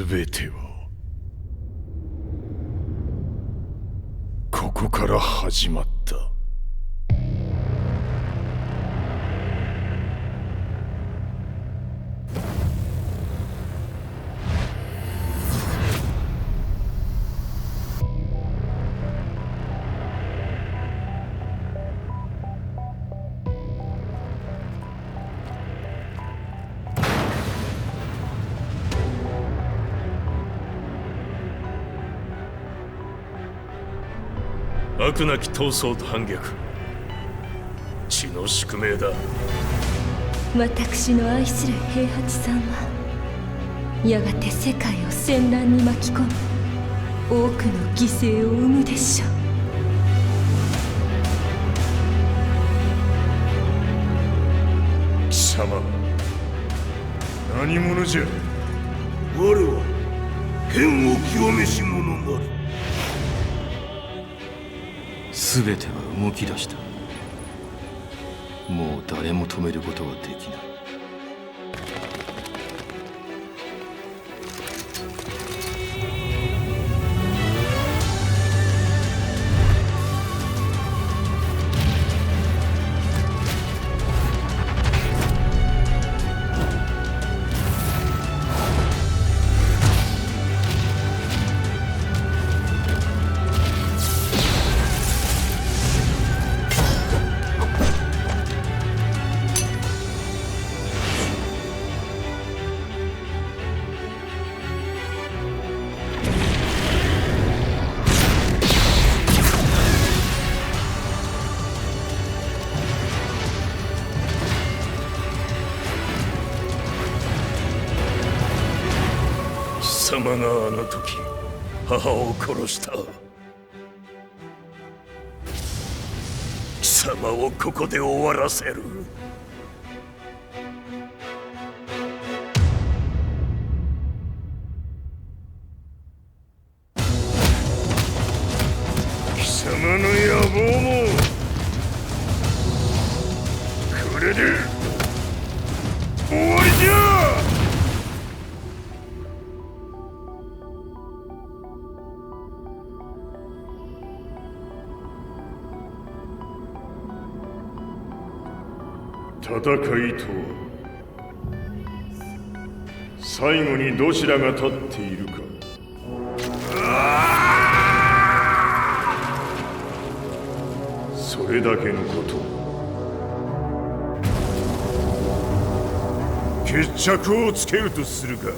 全てはここから始まった。悪なき闘争と反逆、血の宿命だ。私の愛する平八さんはやがて世界を戦乱に巻き込み多くの犠牲を生むでしょう。貴様何者じゃ。我は剣を極めし者なる。全ては動き出した。もう誰も止めることはできない。貴様があの時母を殺した。貴様をここで終わらせる。貴様の野望もこれで終わりじゃ。戦いとは最後にどちらが立っているか。それだけのこと。決着をつけるとするか。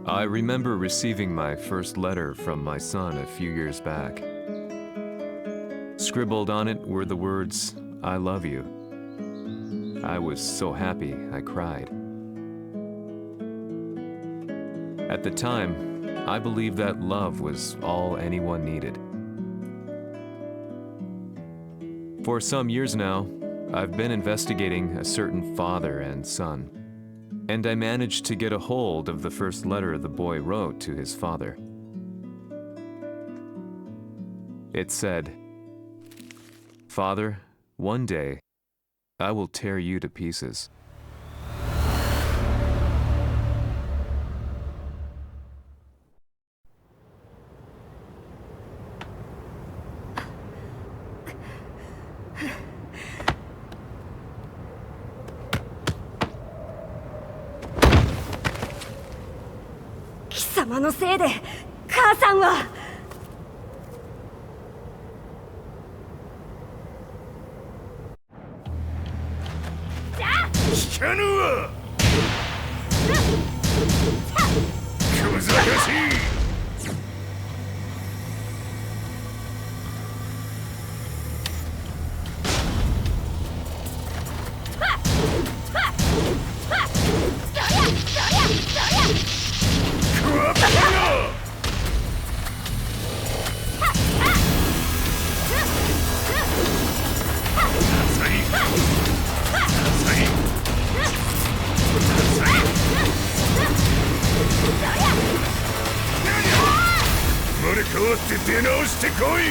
I remember receiving my first letter from my son a few years back. Scribbled on it were the words, "I love you." I was so happy I cried. At the time, I believed that love was all anyone needed. For some years now, I've been investigating a certain father and son, and I managed to get a hold of the first letter the boy wrote to his father. It said, "Father, one day, I will tear you to pieces." "貴様のせいで母さんは..." 聞かぬわ。難しい。生まれ変わって出直してこい。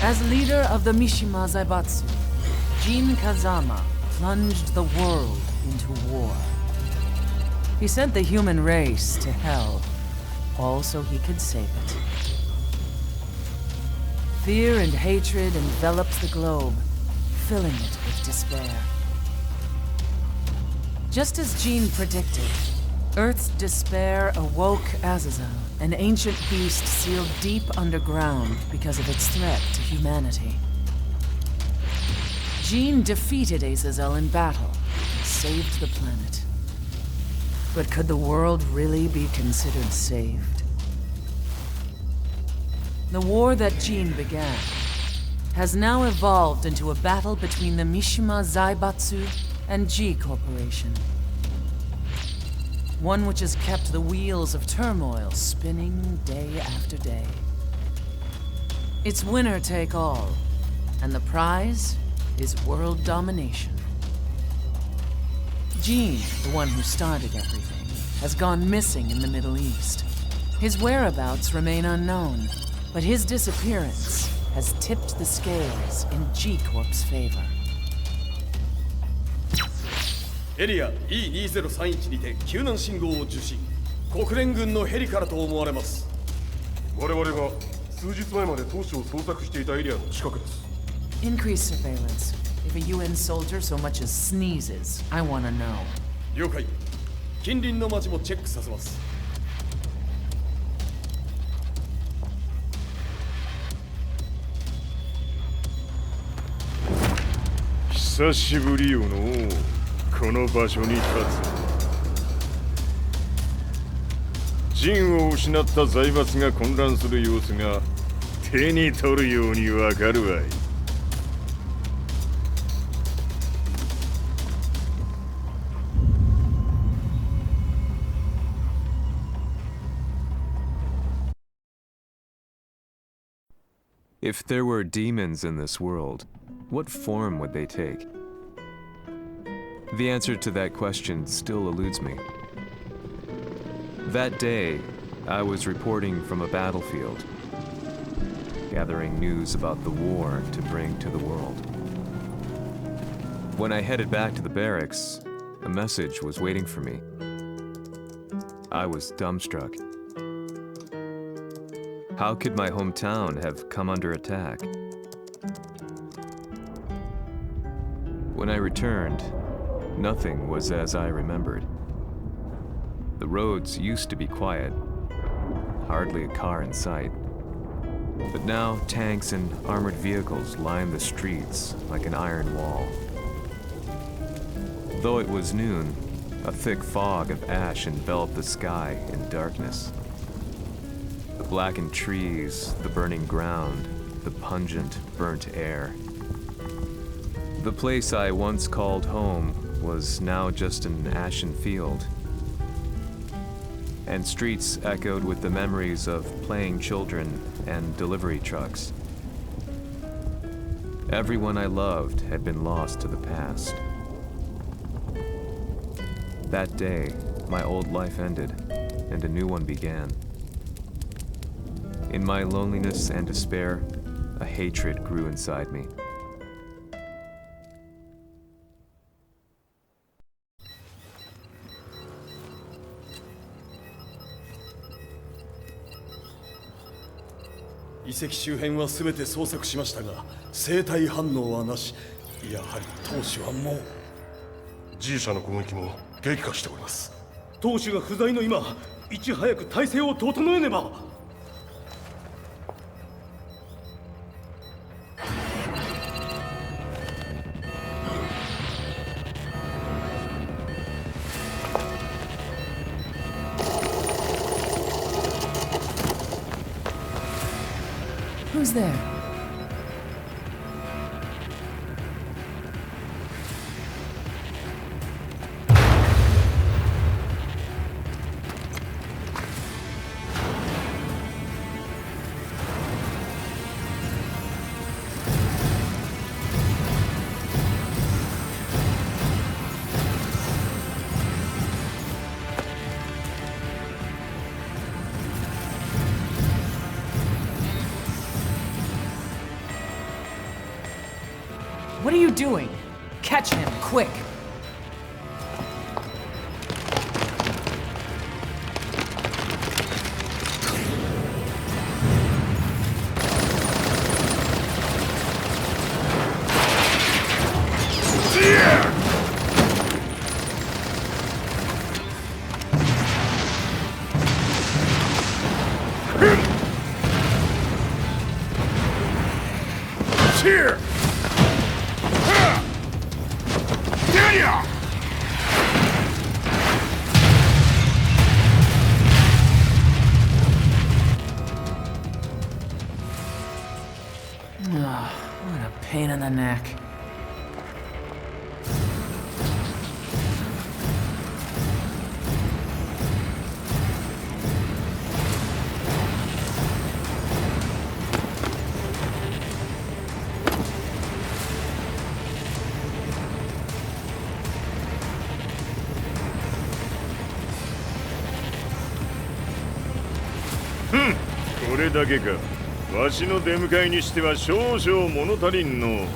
As leader of the Mishima Zaibatsu, Jin Kazama plunged the world into war. He sent the human race to hell, all so he could save it. Fear and hatred enveloped the globe, filling it with despair. Just as Jin predicted, Earth's despair awoke Azazel, an ancient beast sealed deep underground because of its threat to humanity. Jin defeated Azazel in battle and saved the planet. But could the world really be considered saved? The war that Jin began has now evolved into a battle between the Mishima Zaibatsu and G Corporation. One which has kept the wheels of turmoil spinning day after day. It's winner take all, and the prize is world domination. Jin, the one who started everything, has gone missing in the Middle East. His whereabouts remain unknown, but his disappearance has tipped the scales in G Corp's favor. エリア E2031 にて救難信号を受信。国連軍のヘリからと思われます。我々が数日前まで当初を捜索していたエリアの近くです。 Increase surveillance. If a UN soldier so much as sneezes, I want to know. 了解。近隣の町もチェックさせます。久しぶりよのう。この場所に立つ。陣を失った財閥が混乱する様子が手に取るようにわかるわい。If there were demons in this world, what form would they take? The answer to that question still eludes me. That day, I was reporting from a battlefield, gathering news about the war to bring to the world. When I headed back to the barracks, a message was waiting for me. I was dumbstruck. How could my hometown have come under attack? When I returned, nothing was as I remembered. The roads used to be quiet, hardly a car in sight. But now tanks and armored vehicles line the streets like an iron wall. Though it was noon, a thick fog of ash enveloped the sky in darkness. The blackened trees, the burning ground, the pungent, burnt air. The place I once called home was now just an ashen field, and streets echoed with the memories of playing children and delivery trucks. Everyone I loved had been lost to the past. That day, my old life ended, and a new one began. In my loneliness and despair, a hatred grew inside me.遺跡周辺は全て捜索しましたが生体反応はなし。やはり当主はもう G 社の攻撃も激化しております。当主が不在の今いち早く体制を整えねば。Who's there? What are you doing? Catch him, quick! Here! What a pain in the neck. Hmm. これだけか。わしの出迎えにしては少々物足りんの。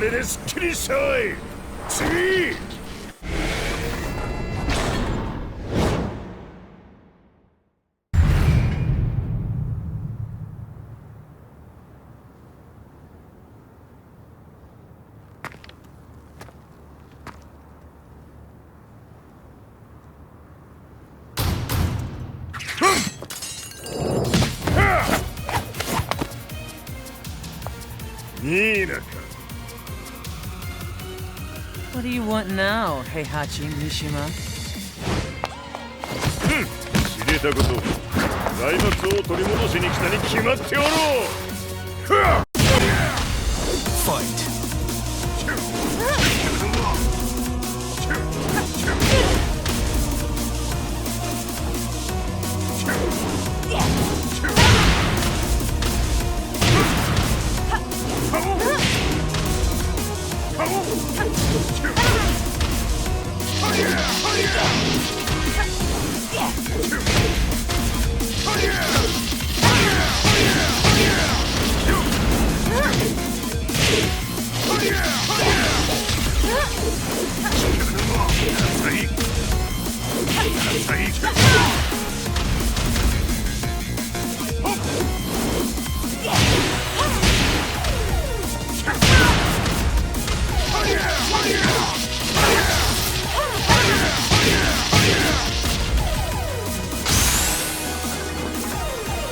れですっきりしたい。次。いいなか。What do you want now, Heihachi Mishima? 知れたこと、財閥を取り戻しに来たに決まっておろう。Fight!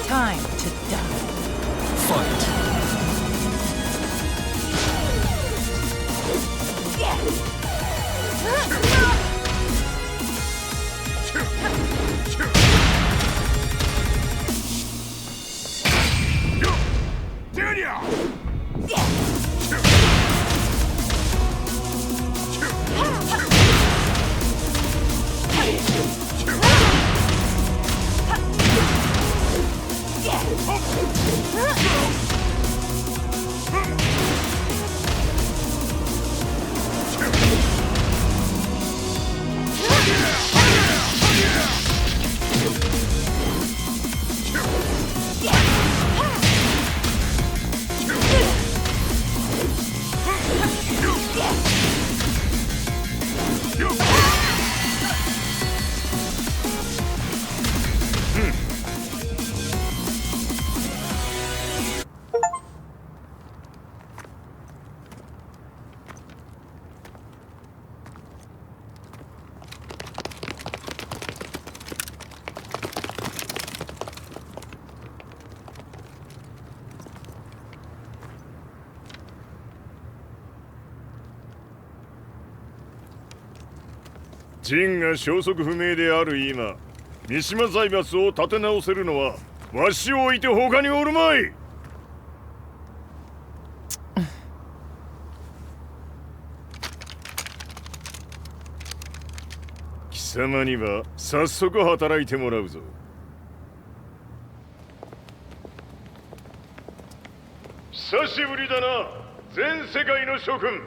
Time to die. Fight!ジンが消息不明である今、三島財閥を立て直せるのはわしを置いて他におるまい。貴様には早速働いてもらうぞ。久しぶりだな、全世界の諸君。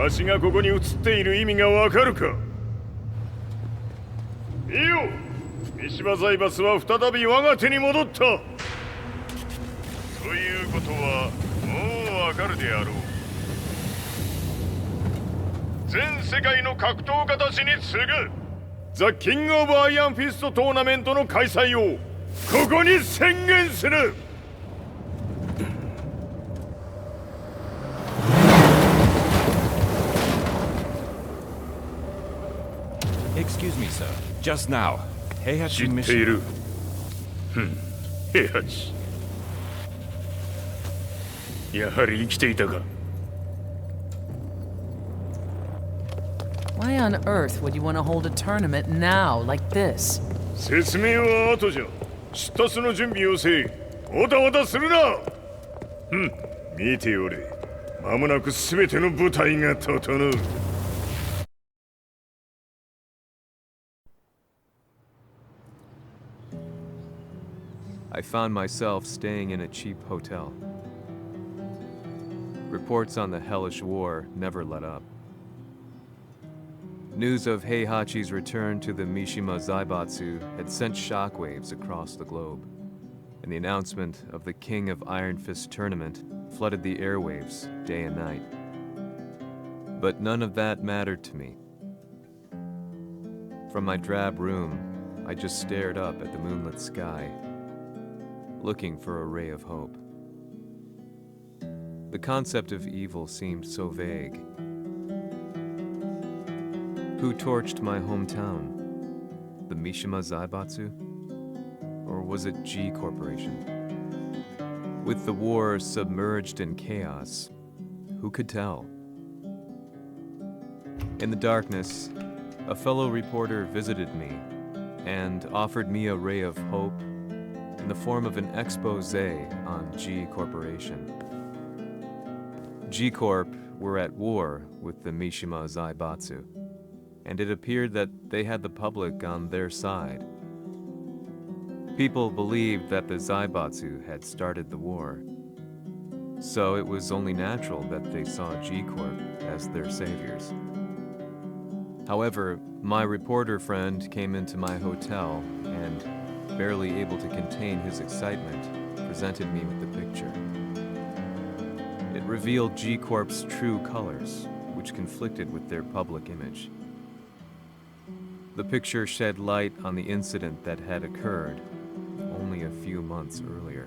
わしがここに映っている意味がわかるか。いいよ、三島財閥は再び我が手に戻った。ということはもうわかるであろう。全世界の格闘家たちに次ぐザ・キング・オブ・アイアンフィストトーナメントの開催をここに宣言する。Excuse me, sir. Just now, Heihachi 知ってい Mishima. る。平八。やはり生きていたか。Why on earth would you want to hold a tournament now, like this? 説明は後じゃ。出立の準備をせい。おたおたするな。見ておれ。間もなく全ての部隊が整う。I found myself staying in a cheap hotel. Reports on the hellish war never let up. News of Heihachi's return to the Mishima Zaibatsu had sent shockwaves across the globe, and the announcement of the King of Iron Fist tournament flooded the airwaves day and night. But none of that mattered to me. From my drab room, I just stared up at the moonlit sky, looking for a ray of hope. The concept of evil seemed so vague. Who torched my hometown? The Mishima Zaibatsu? Or was it G Corporation? With the war submerged in chaos, who could tell? In the darkness, a fellow reporter visited me and offered me a ray of hope in the form of an expose on G Corporation. G Corp were at war with the Mishima Zaibatsu, and it appeared that they had the public on their side. People believed that the Zaibatsu had started the war, so it was only natural that they saw G Corp as their saviors. However, my reporter friend came into my hotel and, barely able to contain his excitement, presented me with the picture. It revealed G Corp's true colors, which conflicted with their public image. The picture shed light on the incident that had occurred only a few months earlier.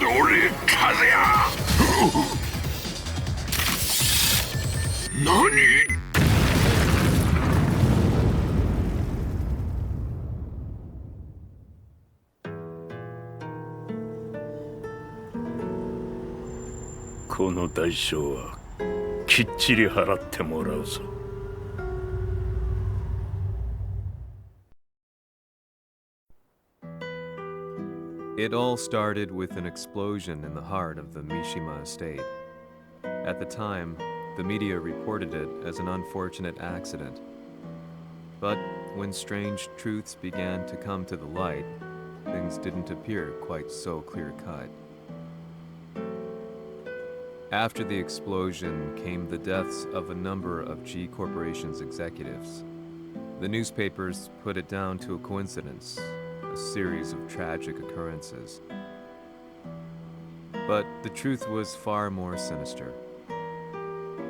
俺風や何この代償はきっちり払ってもらうぞ。It all started with an explosion in the heart of the Mishima estate. At the time, the media reported it as an unfortunate accident. But when strange truths began to come to the light, things didn't appear quite so clear-cut. After the explosion came the deaths of a number of G Corporation's executives. The newspapers put it down to a coincidence, a series of tragic occurrences. But the truth was far more sinister.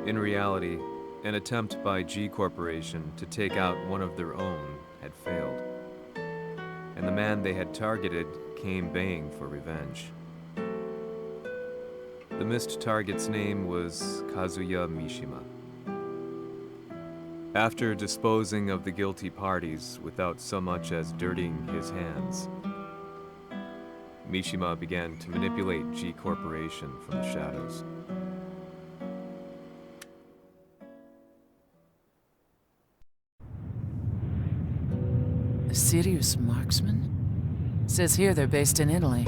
In reality, an attempt by G Corporation to take out one of their own had failed, and the man they had targeted came baying for revenge. The missed target's name was Kazuya Mishima. After disposing of the guilty parties without so much as dirtying his hands, Mishima began to manipulate G Corporation from the shadows. A serious marksman? Says here they're based in Italy.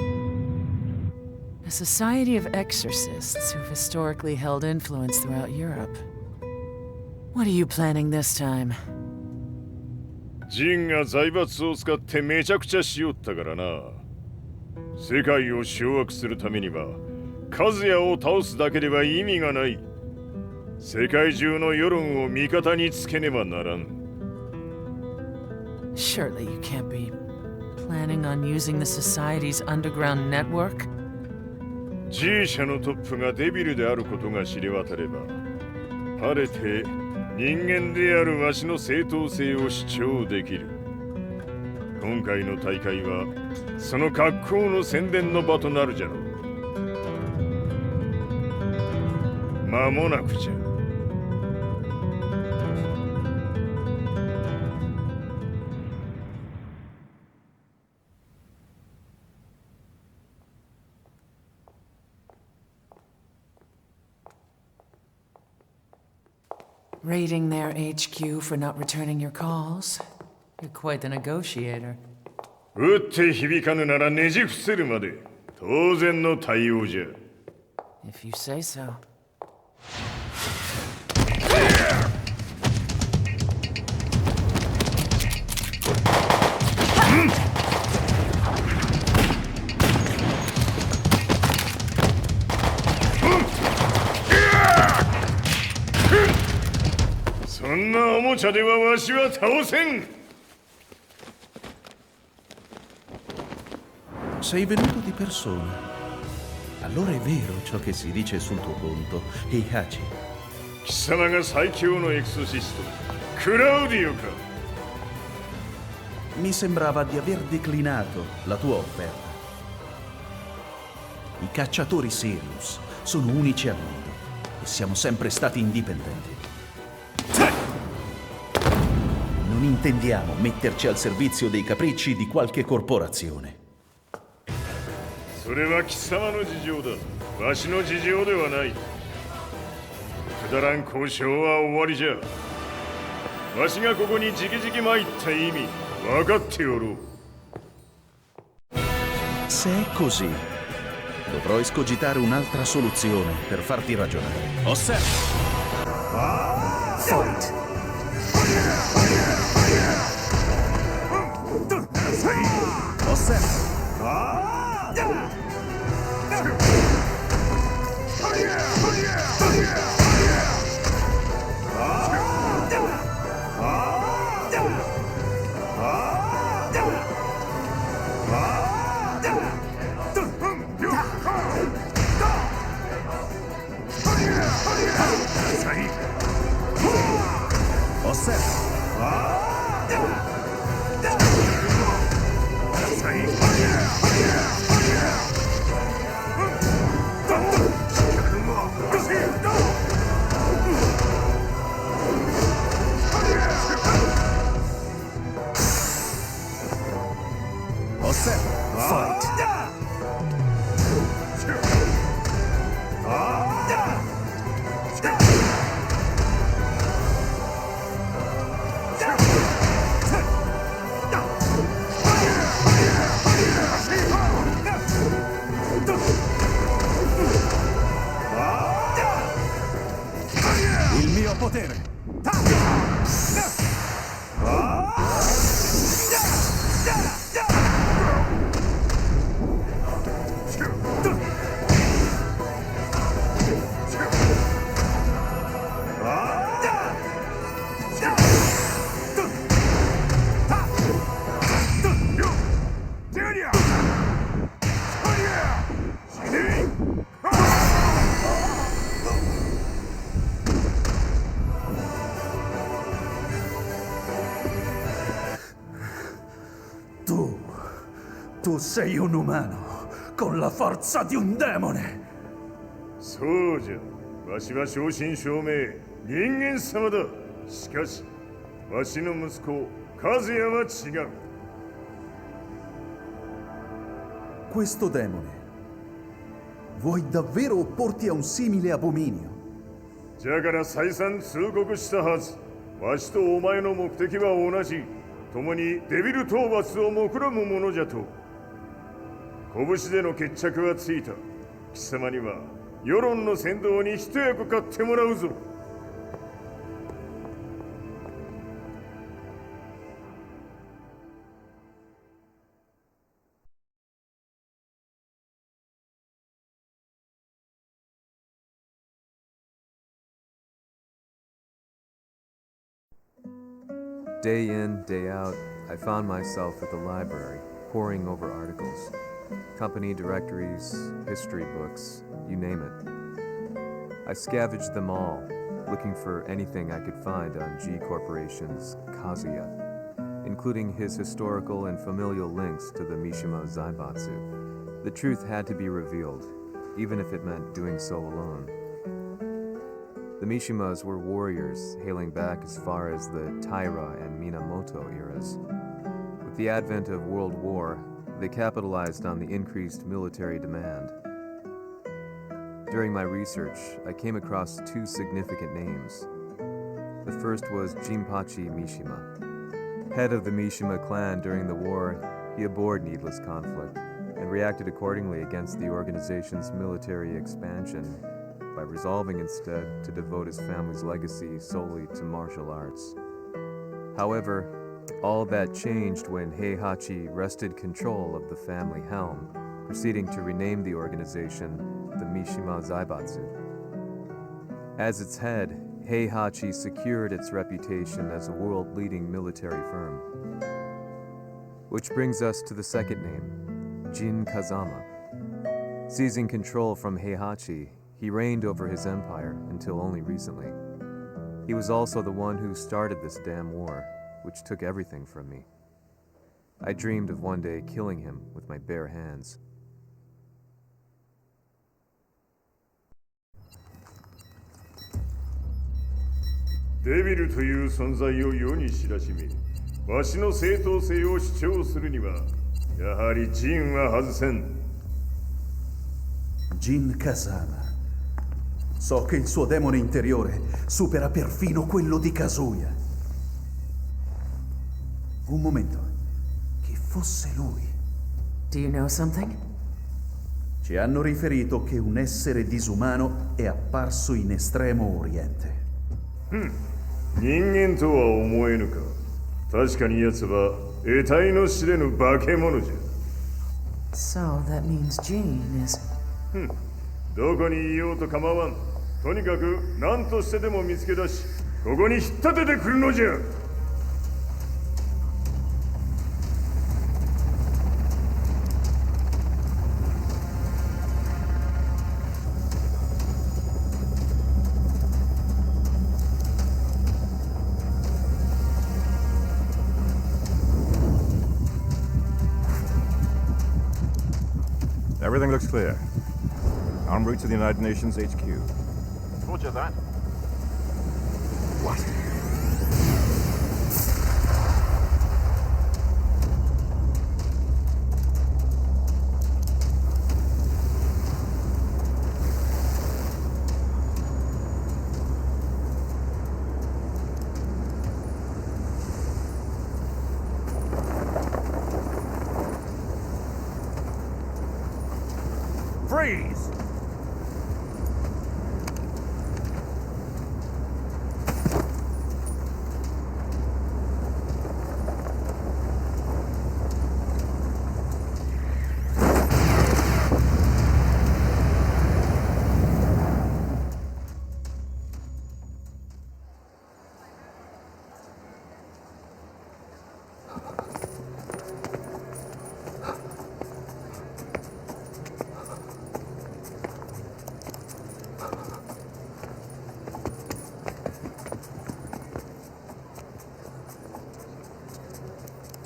A society of exorcists who've historically held influence throughout Europe. What are you planning this time? ジンが財閥を使ってめちゃくちゃしよったからな。世界を掌握するためにはカズヤを倒すだけでは意味がない。世界中の世論を味方につけねばならん。Surely you can't be planning on using the society's underground network? G 社のトップがデビルであることが知れ渡れば、晴れて人間であるわしの正当性を主張できる。今回の大会はその格好の宣伝の場となるじゃろう。間もなくじゃ。Raiding their HQ for not returning your calls? You're quite the negotiator. 撃って響かぬならねじ伏せるまで当然の対応じゃ。If you say so. Sei venuto di persona. Allora è vero ciò che si dice sul tuo conto, Heihachi. 貴様が最強のエクソシスト、クラウディオか。Mi sembrava di aver declinato la tua offerta. I cacciatori Sirius sono unici al mondo e siamo sempre stati indipendenti. Non intendiamo metterci al servizio dei capricci di qualche corporazione. それは貴様の事情だ。わしの事情ではない。くだらん交渉は終わりじゃ。わしがここに直々参った意味分かっておろう。Se è così, dovrò escogitare un'altra soluzione per farti ragionare. Osserva! Fight! Osserva! Osserva! potere! Tu sei un umano con la forza di un demone. そうじゃ。わしは正真正銘人間様だ。しかしわしの息子和也は違う。 Questo demone, vuoi davvero opporti a un simile abominio? じゃから再三通告したはず。わしとお前の目的は同じ。共にデビル討伐を目論むものじゃと。拳での決着はついた。貴様には世論の先導に一役買ってもらうぞ。 Day in, day out, I found myself at the library, poring over articles. Company directories, history books, you name it. I scavenged them all, looking for anything I could find on G Corporation's Kazuya, including his historical and familial links to the Mishima Zaibatsu. The truth had to be revealed, even if it meant doing so alone. The Mishimas were warriors hailing back as far as the Taira and Minamoto eras. With the advent of World War, they capitalized on the increased military demand. During my research, I came across two significant names. The first was Jinpachi Mishima. Head of the Mishima clan during the war, he abhorred needless conflict and reacted accordingly against the organization's military expansion by resolving instead to devote his family's legacy solely to martial arts. However, all that changed when Heihachi wrested control of the family helm, proceeding to rename the organization the Mishima Zaibatsu. As its head, Heihachi secured its reputation as a world-leading military firm. Which brings us to the second name, Jin Kazama. Seizing control from Heihachi, he reigned over his empire until only recently. He was also the one who started this damn war, which took everything from me. I dreamed of one day killing him with my bare hands. Devil という存在を世に知らしめ、わしの正当性を主張するには、やはりジンは外せん。Jin Kazama. So che il suo demone interiore supera perfino quello di Kazuya. Un momento. Chi fosse lui? Do you know something? Ci hanno riferito che un essere disumano è apparso in Estremo Oriente. 人間とは思えぬか。確かに奴は得体の知れぬ化け物じゃ。 So that means Jean is... どこにいようと構わん。とにかく何としてでも見つけ出し、ここに引っ立ててくるのじゃ。 Everything looks clear. En route to the United Nations HQ. Roger that. What? Freeze!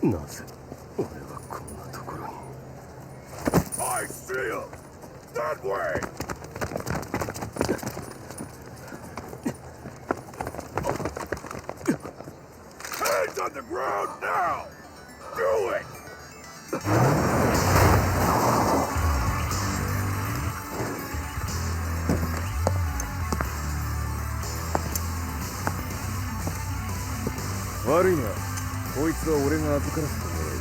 なぜ俺はこんなところに。 I see him! That way! Hands on the ground now! Do it! Worry not. こいつは俺が預からせてもらう。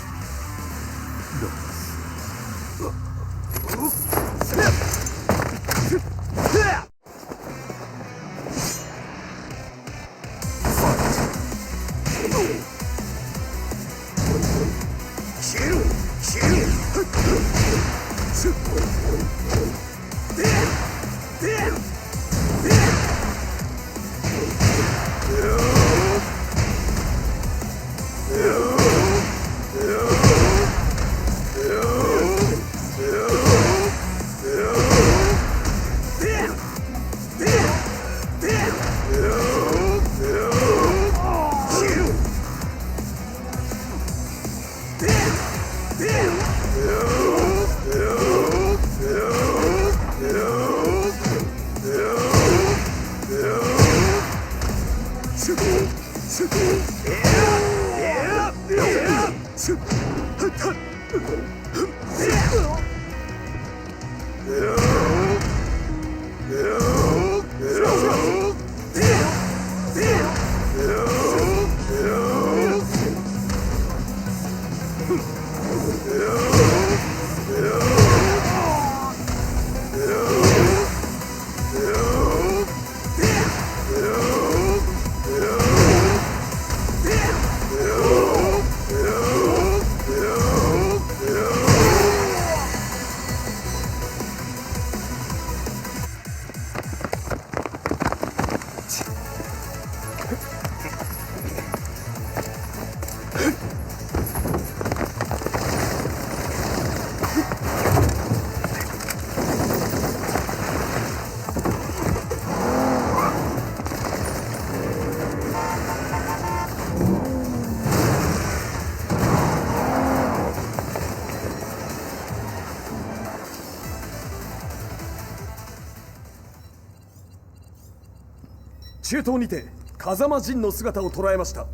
中東にて風間陣の姿を捉えました。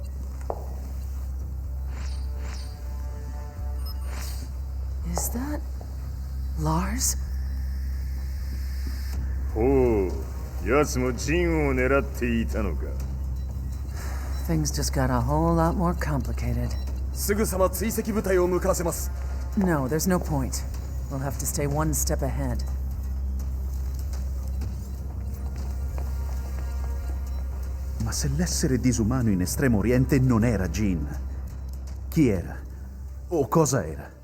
Is that Lars? ほう、奴も陣を狙っていたのか。Things just got a whole lot more complicated. すぐさま追跡部隊を向かわせます。No, there's no point. We'll have to stay one step ahead. Ma se l'essere disumano in Estremo Oriente non era Jin, chi era? O cosa era?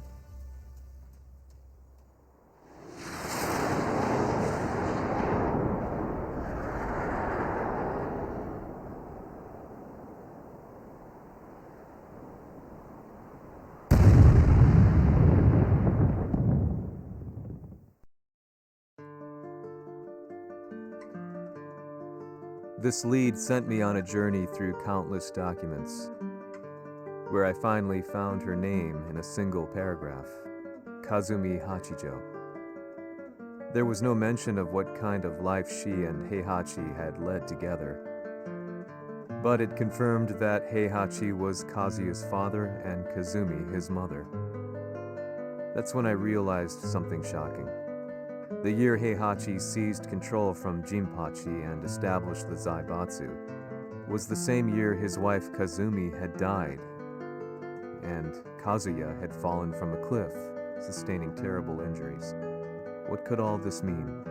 This lead sent me on a journey through countless documents, where I finally found her name in a single paragraph, Kazumi Hachijo. There was no mention of what kind of life she and Heihachi had led together, but it confirmed that Heihachi was Kazuya's father and Kazumi his mother. That's when I realized something shocking. The year Heihachi seized control from Jinpachi and established the Zaibatsu was the same year his wife Kazumi had died, and Kazuya had fallen from a cliff, sustaining terrible injuries. What could all this mean?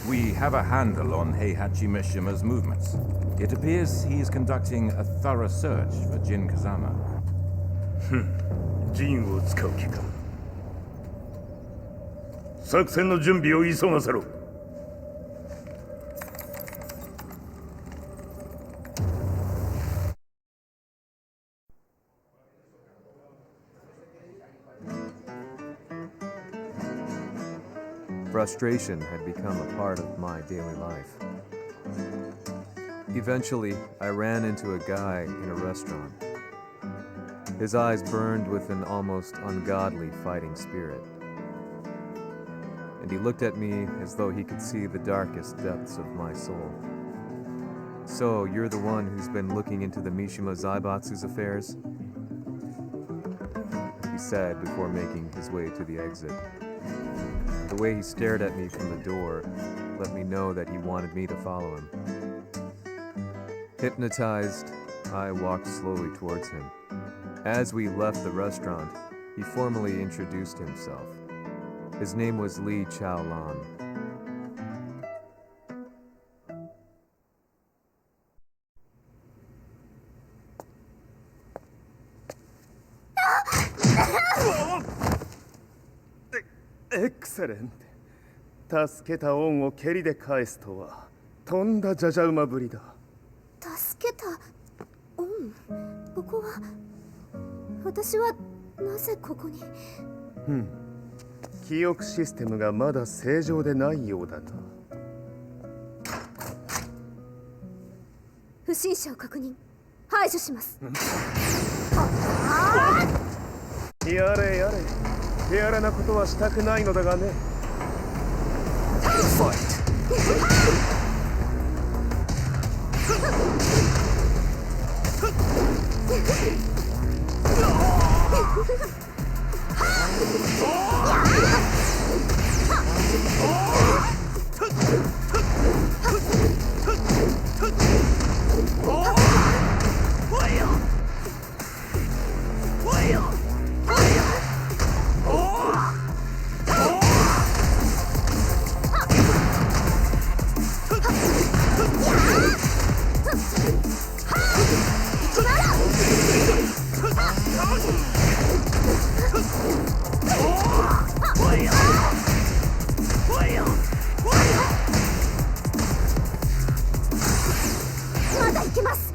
We have a handle on Heihachi Mishima's movements. It appears he is conducting a thorough search for Jin Kazama. 陣を使う気か。作戦の準備を急がせろ。Frustration had become a part of my daily life. Eventually, I ran into a guy in a restaurant. His eyes burned with an almost ungodly fighting spirit. And he looked at me as though he could see the darkest depths of my soul. "So, you're the one who's been looking into the Mishima Zaibatsu's affairs?" he said before making his way to the exit. The way he stared at me from the door let me know that he wanted me to follow him. Hypnotized, I walked slowly towards him. As we left the restaurant, he formally introduced himself. His name was Lee Chaolan. Excellent. 助けた恩を蹴りで返すとはとんだじゃじゃ馬ぶりだ。助けた恩？ここは私はなぜここに？記憶システムがまだ正常でないようだな。不審者を確認。排除します。やれやれ。手荒なことはしたくないのだがね。まだ行きます。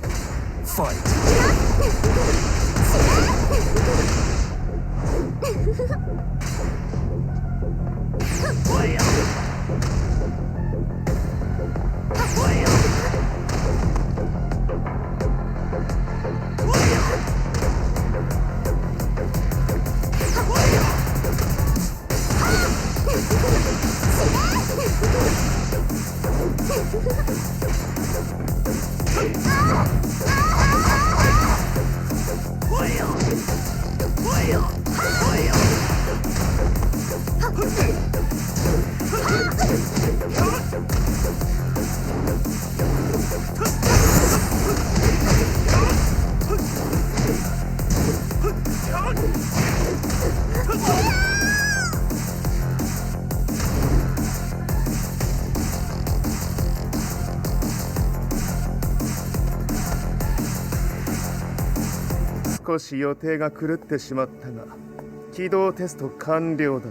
少し予定が狂ってしまったが、起動テスト完了だ。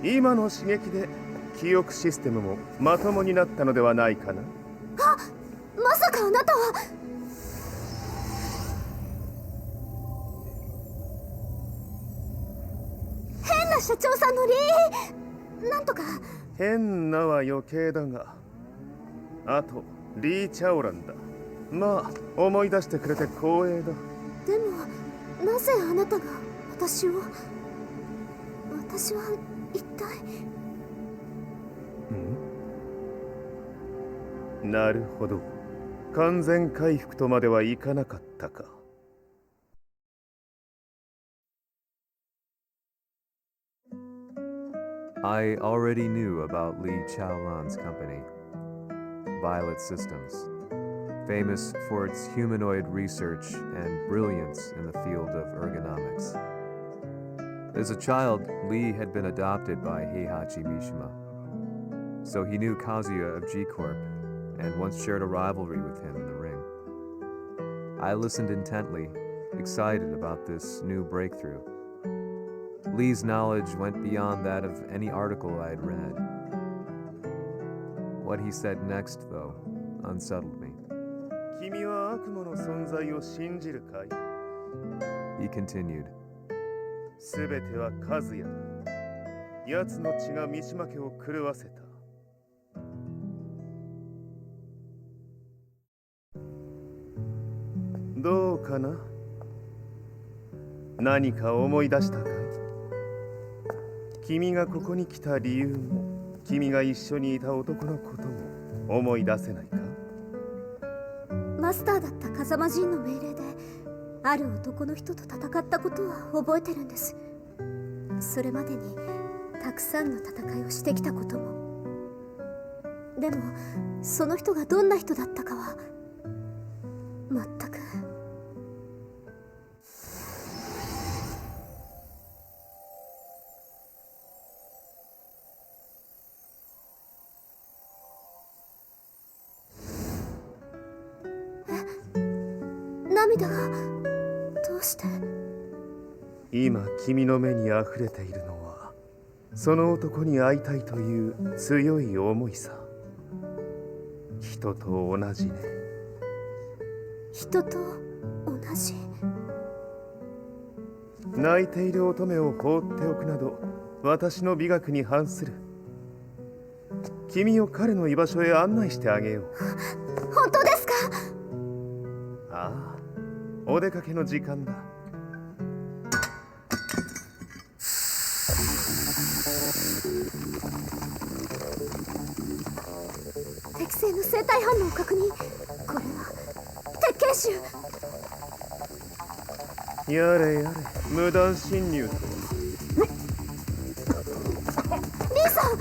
今の刺激で記憶システムもまともになったのではないかな。あ、まさかあなたは。変な社長さんのなんとか。変なは余計だが、あとリー・チャオランだ。まあ思い出してくれて光栄だ。でもなぜあなたが私は一体。なるほど。完全回復とまではいかなかったか。I already knew about Lee Chaolan's company, Violet Systems, famous for its humanoid research and brilliance in the field of ergonomics. As a child, Lee had been adopted by Heihachi Mishima, so he knew Kazuya of G-Corp and once shared a rivalry with him in the ring. I listened intently, excited about this new breakthrough. Lee's knowledge went beyond that of any article I'd read. What he said next, though, unsettled me. 君は悪魔の存在を信じるかい? He continued. すべては数やだ。奴の血が三島家を狂わせた。どうかな? 何か思い出したかい? 君がここに来た理由も、君が一緒にいた男のことも思い出せないか? マスターだった風間陣の命令である男の人と戦ったことは覚えてるんです。それまでにたくさんの戦いをしてきたことも。でもその人がどんな人だったかは全く。涙がどうして？今君の目にあふれているのはその男に会いたいという強い思いさ。人と同じね。人と同じ？泣いている乙女を放っておくなど私の美学に反する。君を彼の居場所へ案内してあげよう。本当ですか？ああ、お出かけの時間だ。適正の生体反応を確認。これは鉄拳臭。やれやれ、無断侵入とは。リーさん。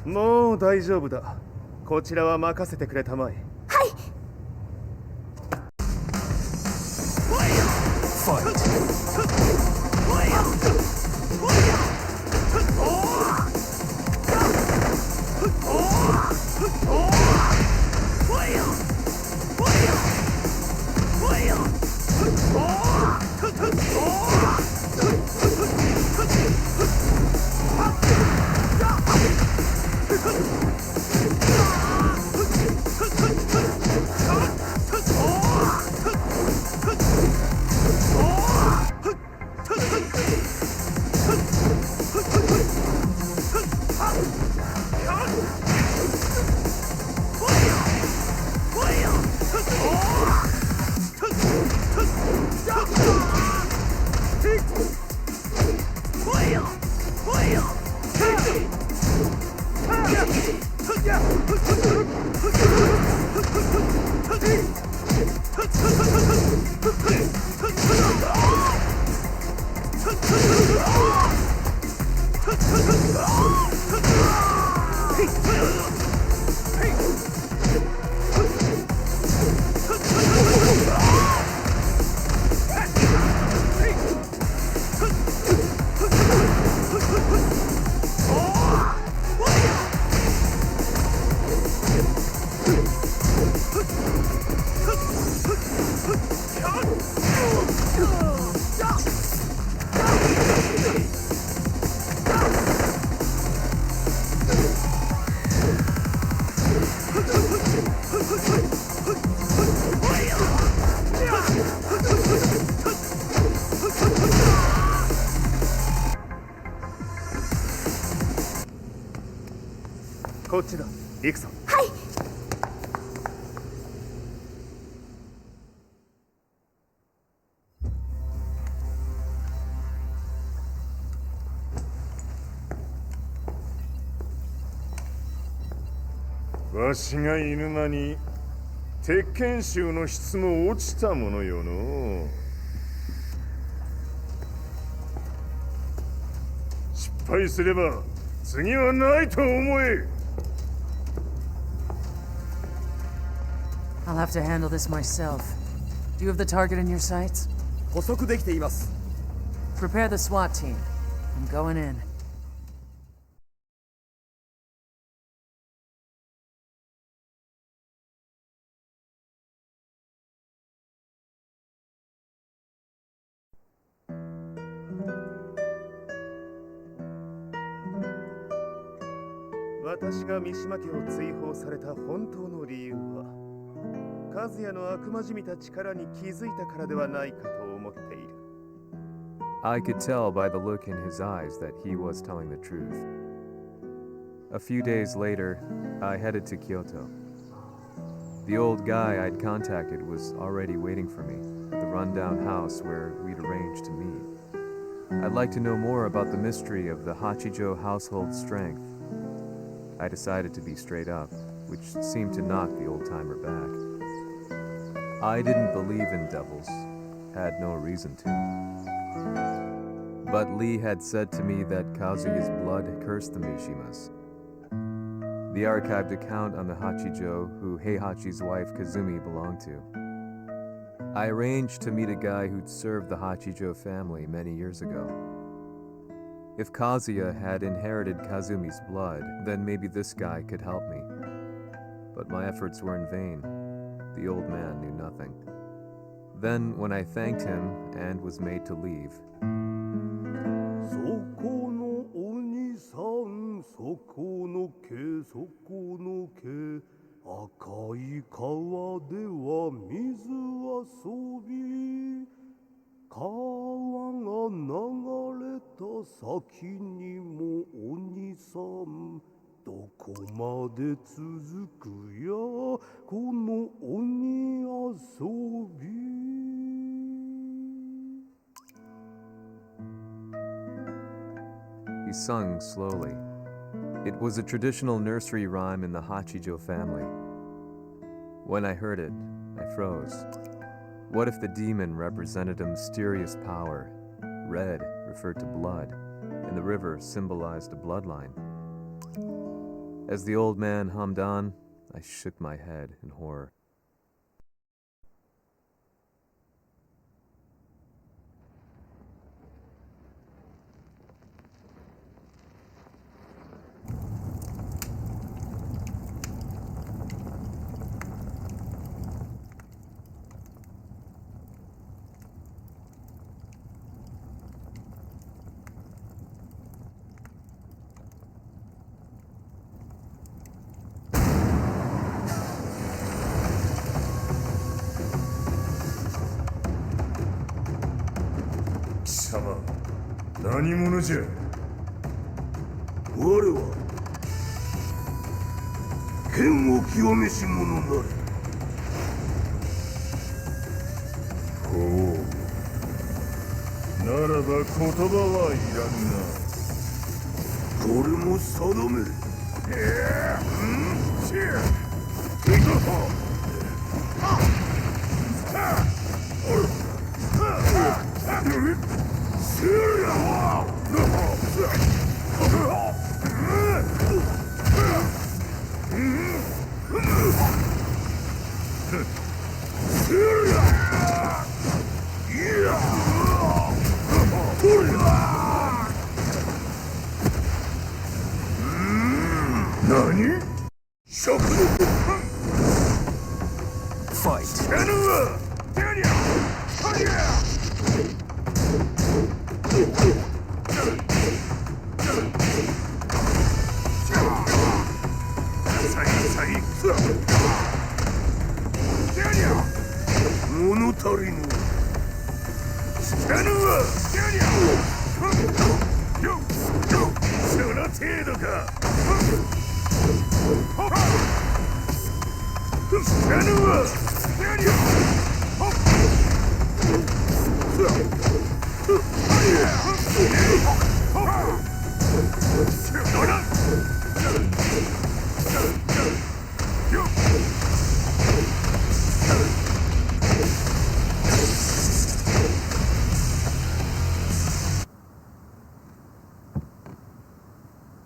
もう大丈夫だ。こちらは任せてくれたまえ。はい。こっちだ。行くぞ。はい。わしが犬間に鉄拳衆の質も落ちたものよの。失敗すれば次はないと思え。I'll have to handle this myself. Do you have the target in your sights? 捕捉できています。Prepare the SWAT team. I'm going in.「私が三島家を追放された本当の理由は和也の悪魔じみた力に気づいたからではないかと思っている。 I could tell by the look in his eyes that he was telling the truth. A few days later, I headed to Kyoto. The old guy I'd contacted was already waiting for me at the rundown house where we'd arranged to meet. I'd like to know more about the mystery of the Hachijo household strength. I decided to be straight up, which seemed to knock the old-timer back. I didn't believe in devils, had no reason to. But Lee had said to me that Kazuya's blood cursed the Mishimas. The archived account on the Hachijo who Heihachi's wife Kazumi belonged to. I arranged to meet a guy who'd served the Hachijo family many years ago. If Kazuya had inherited Kazumi's blood, then maybe this guy could help me. But my efforts were in vain. The old man knew nothing. Then, when I thanked him and was made to leave, そこの鬼さん、そこの毛、そこの毛、赤い川では水遊び、川が流れた先にも鬼さん、どこまで続くやこの鬼遊び。 he sung slowly. It was a traditional nursery rhyme in the Hachijo family. When I heard it, I froze. What if the demon represented a mysterious power? Red referred to blood, and the river symbolized a bloodline. As the old man hummed on, I shook my head in horror.貴様、何者じゃ。我は剣を極めし者なり。ほう。ならば言葉はいらんな。これも定め。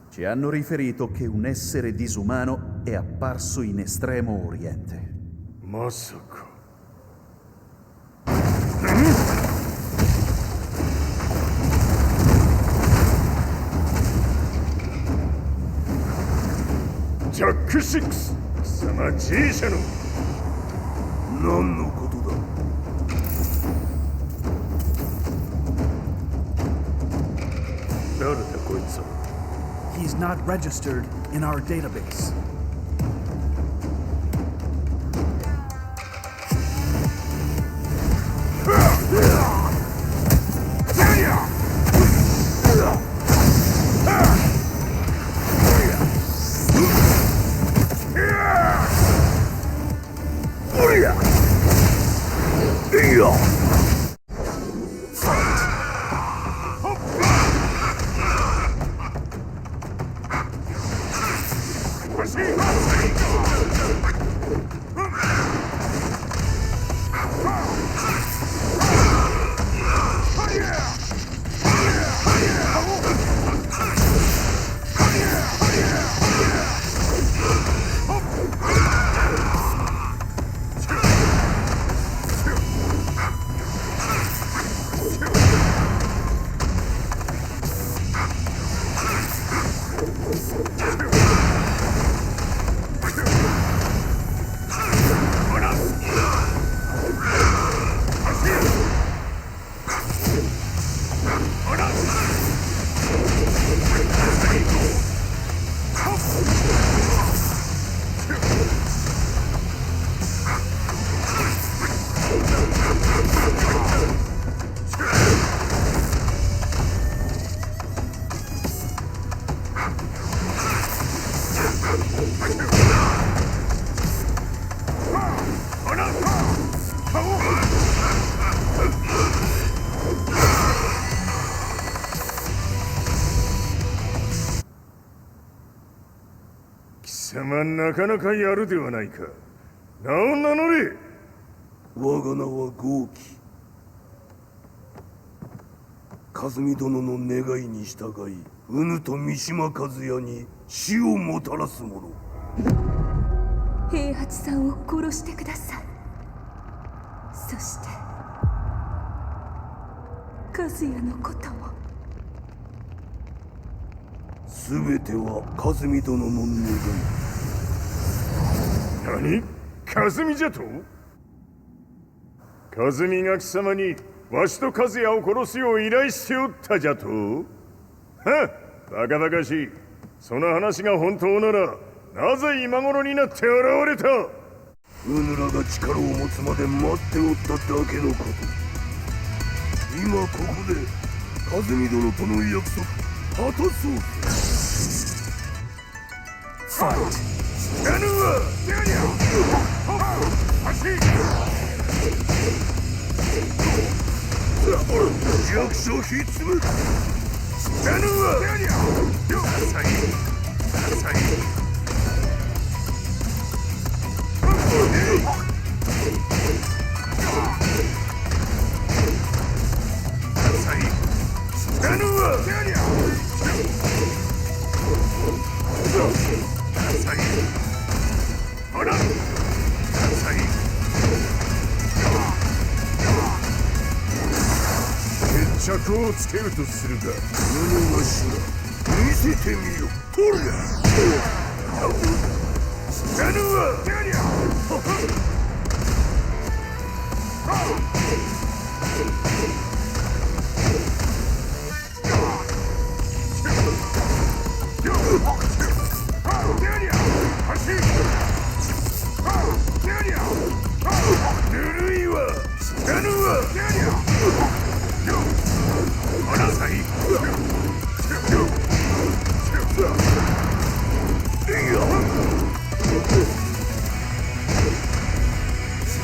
Ci hanno riferito che un essere disumano è apparso in Estremo Oriente. Masaka.ジャック6、貴様 G 社の何のことだ。誰だこいつは。He's not registered in our database.なかなかやるではないか。名を名乗れ。我が名は豪輝。和美殿の願いに従いうぬと三島和也に死をもたらす者。平八さんを殺してください。そして和也のことも。全ては和美殿の願い。何？和美じゃと？和美が貴様にわしと和也を殺すよう依頼しておったじゃと？はっ、バカバカしい。その話が本当ならなぜ今頃になって現れた？うぬらが力を持つまで待っておっただけのこと。今ここで和美殿との約束果たそう。ファイト。やるわ。弱小ひっつむ。やるわ。こをつけるとするか。胸のしら見せてみよ。ほら知らぬわ。ぬるいわ。知らぬわ。離さい。知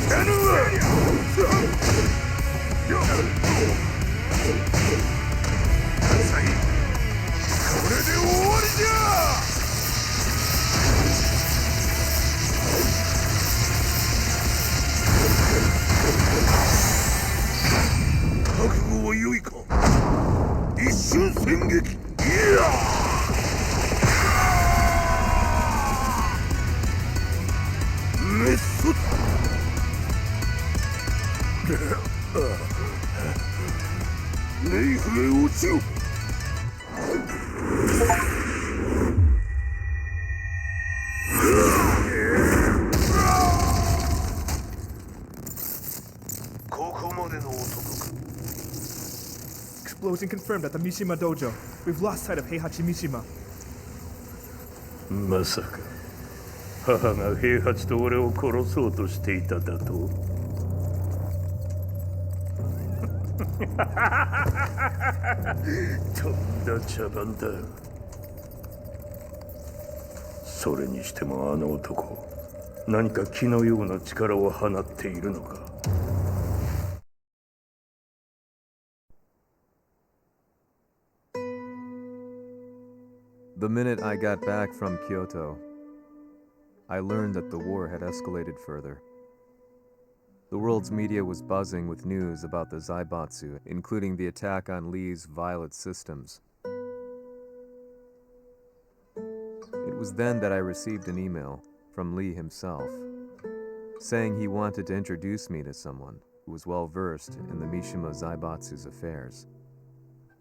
らぬわ。これで終わりじゃ。覚悟は良いか。一瞬戦撃。いやメッソネイフへ落ちよ。ここまでの男か。Explosion confirmed at the Mishima dojo. We've lost sight of Heihachi Mishima. まさか母が平八と俺を殺そうとしていただと。とんだ茶番だ。それにしてもあの男、何か気のような力を放っているのか。The minute I got back from Kyoto, I learned that the war had escalated further. The world's media was buzzing with news about the Zaibatsu, including the attack on Lee's Violet systems. It was then that I received an email from Lee himself, saying he wanted to introduce me to someone who was well versed in the Mishima Zaibatsu's affairs.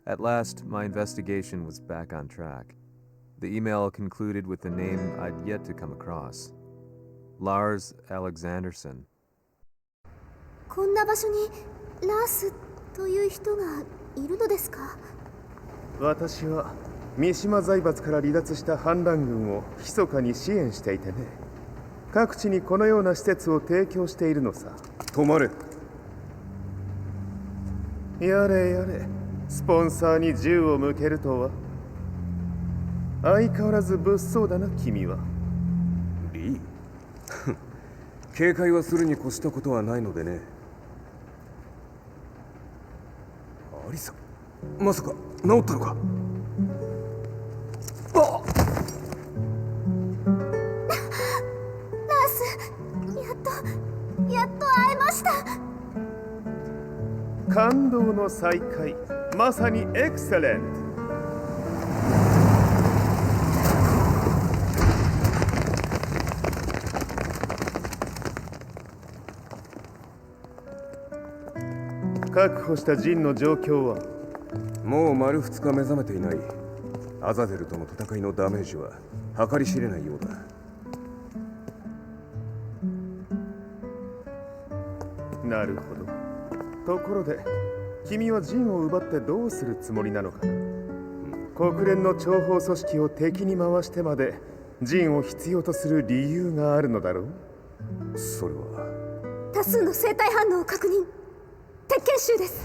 At last, my investigation was back on track. The email concluded with a name I'd yet to come across. Lars Alexanderson. こんな場所にラースという人がいるのですか？私は三島財閥から離脱した反乱軍を密かに支援していてね。各地にこのような施設を提供しているのさ。止まれ。やれやれ、スポンサーに銃を向けるとは。相変わらず物騒だな、君は。リー警戒はするに越したことはないのでね。アリサ、まさか治ったのか？あっラース、やっと会えました。感動の再会、まさにエクセレント。確保したジンの状況は？もう丸2日目覚めていない。アザゼルとの戦いのダメージは計り知れないようだ。なるほど。ところで君はジンを奪ってどうするつもりなのかな？国連の諜報組織を敵に回してまでジンを必要とする理由があるのだろう？それは多数の生体反応を確認。鉄拳衆です。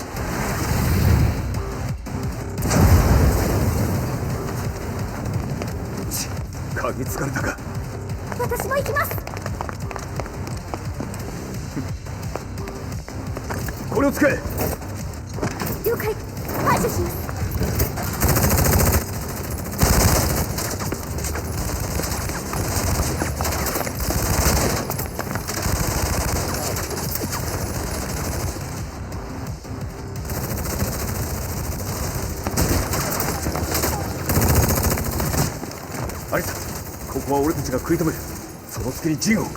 嗅ぎつかれたか。私も行きます。これを使え。了解。排除します。アリサ、ここは俺たちが食い止める。その隙にジンを。はい。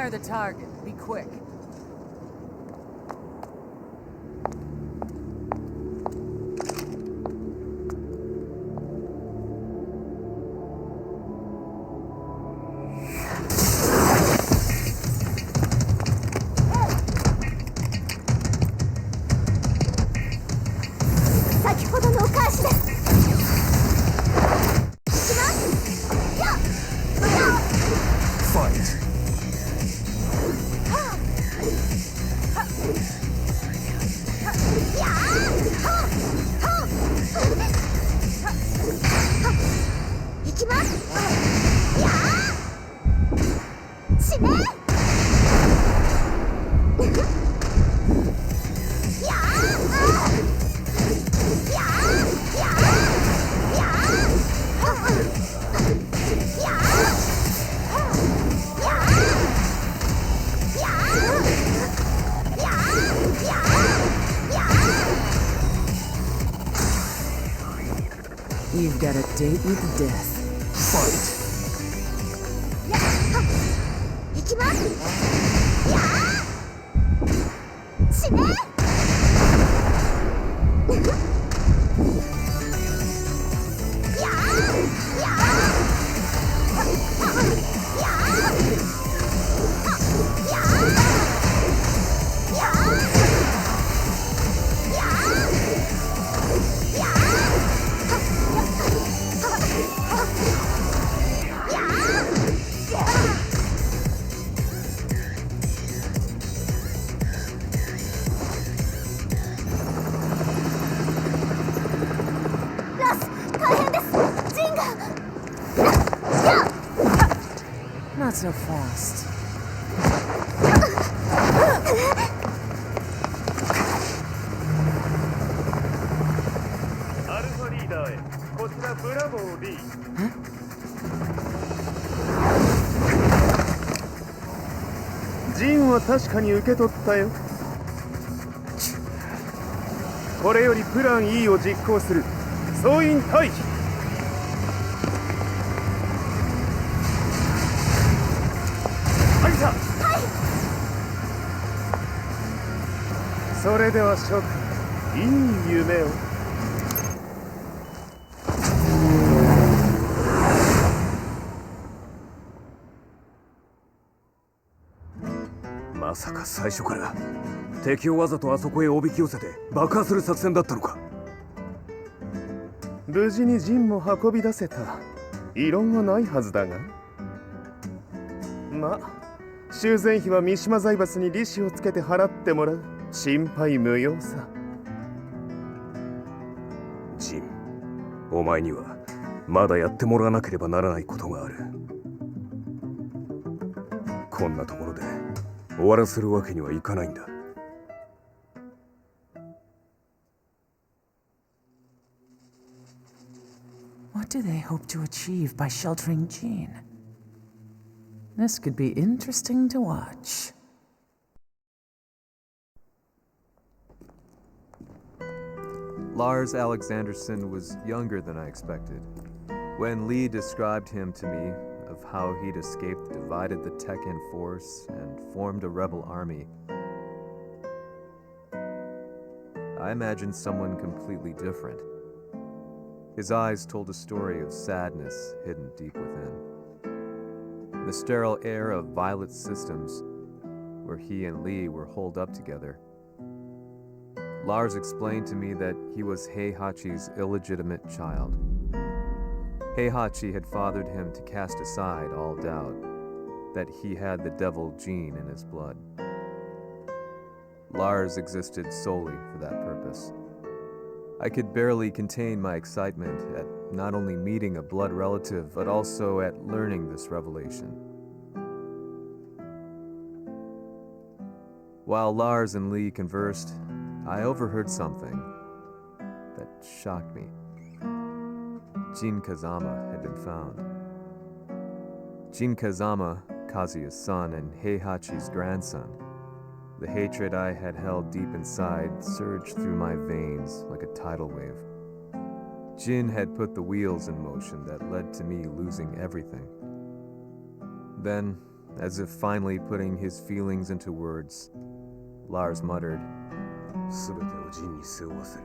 fire the target. Be quick. You've got a date with death. Fight! Not so fast. アルファリーダーへ、こちらブラボー D。ジンは確かに受け取ったよ。これよりプラン E を実行する。総員退避。それでは諸君、いい夢を。まさか最初から敵をわざとあそこへおびき寄せて爆破する作戦だったのか。無事にジンも運び出せた。異論はないはずだが。まあ修繕費は三島財閥に利子をつけて払ってもらう。心配無用さ。ジン、お前にはまだやってもらわなければならないことがある。こんなところで終わらせるわけにはいかないんだ。What do they hope to achieve by sheltering Jean? This could be interesting to watch. Lars Alexanderson was younger than I expected. When Lee described him to me, of how he'd escaped, divided the TEKKEN force, and formed a rebel army, I imagined someone completely different. His eyes told a story of sadness hidden deep within. In the sterile air of Violet's systems, where he and Lee were holed up together, Lars explained to me that he was Heihachi's illegitimate child. Heihachi had fathered him to cast aside all doubt that he had the devil gene in his blood. Lars existed solely for that purpose. I could barely contain my excitement at not only meeting a blood relative, but also at learning this revelation. While Lars and Lee conversed, I overheard something that shocked me. Jin Kazama had been found. Jin Kazama, Kazuya's son and Heihachi's grandson. The hatred I had held deep inside surged through my veins like a tidal wave. Jin had put the wheels in motion that led to me losing everything. Then, As if finally putting his feelings into words, Lars muttered, 全てをジンに背負わせる。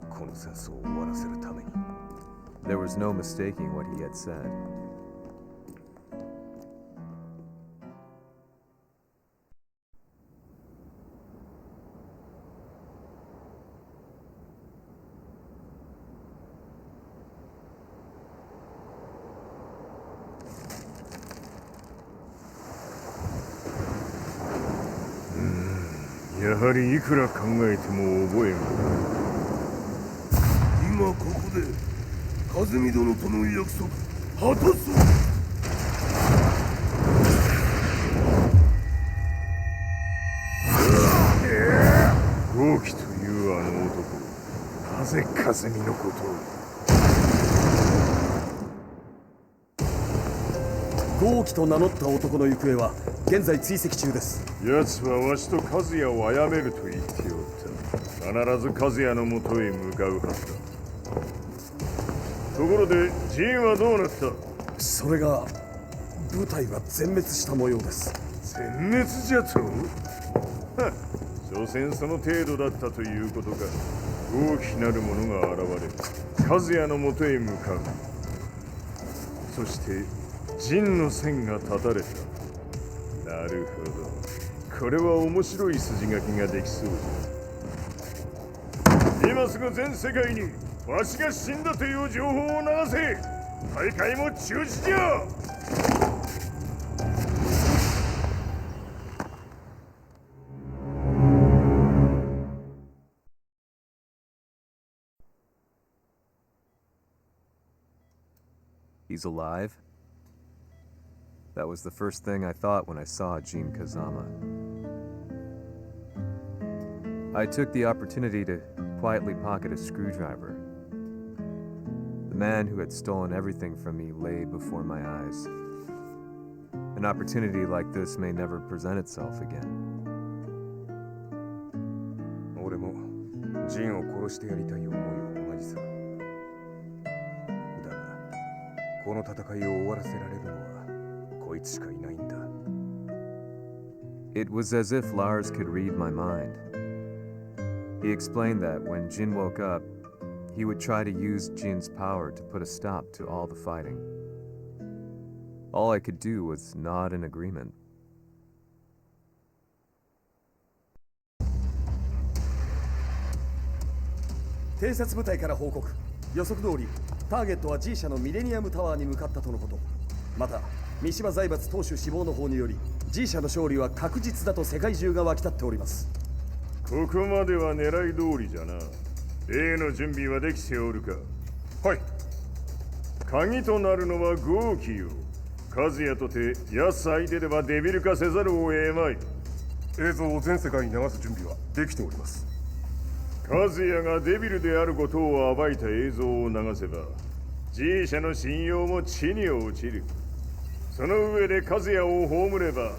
この戦争を終わらせるために。There was no mistaking what he had said. やはりいくら考えても覚えん。今ここで風見殿との約束果たそう。豪輝というあの男、なぜ風見のことを。豪輝と名乗った男の行方は現在追跡中です。奴はわしと和也を殺めると言っておった。必ず和也のもとへ向かうはずだ。ところでジンはどうなった？それが部隊は全滅した模様です。全滅じゃと？所詮その程度だったということか。大きなる者が現れ和也のもとへ向かう。そして陣の線が断たれた。なるほど、これは面白い筋書きができそうじゃ。今すぐ全世界にわしが死んだという情報を流せ。大会も中止じゃ。He's alive? That was the first thing I thought when I saw Jin Kazama. I took the opportunity to quietly pocket a screwdriver. The man who had stolen everything from me lay before my eyes. An opportunity like this may never present itself again. 俺もジンを殺してやりたい思いは同じさ。だが、この戦いを終わらせられるのはこいつしかいないんだ。It was as if Lars could read my mind. He explained that when Jin woke up, he would try to use Jin's power to put a stop to all the fighting. All I could do was nod in agreement. 偵察部隊から報告。予測通り、ターゲットは G 社のミレニアムタワーに向かったとのこと。また、三島財閥当主死亡の方により、G 社の勝利は確実だと世界中が沸き立っております。ここまでは狙い通りじゃな。例の準備はできておるか？はい。鍵となるのは豪輝よ。和也とて奴相手ではデビル化せざるを得まい。映像を全世界に流す準備はできております。和也がデビルであることを暴いた映像を流せば G 社の信用も地に落ちる。その上で和也を葬れば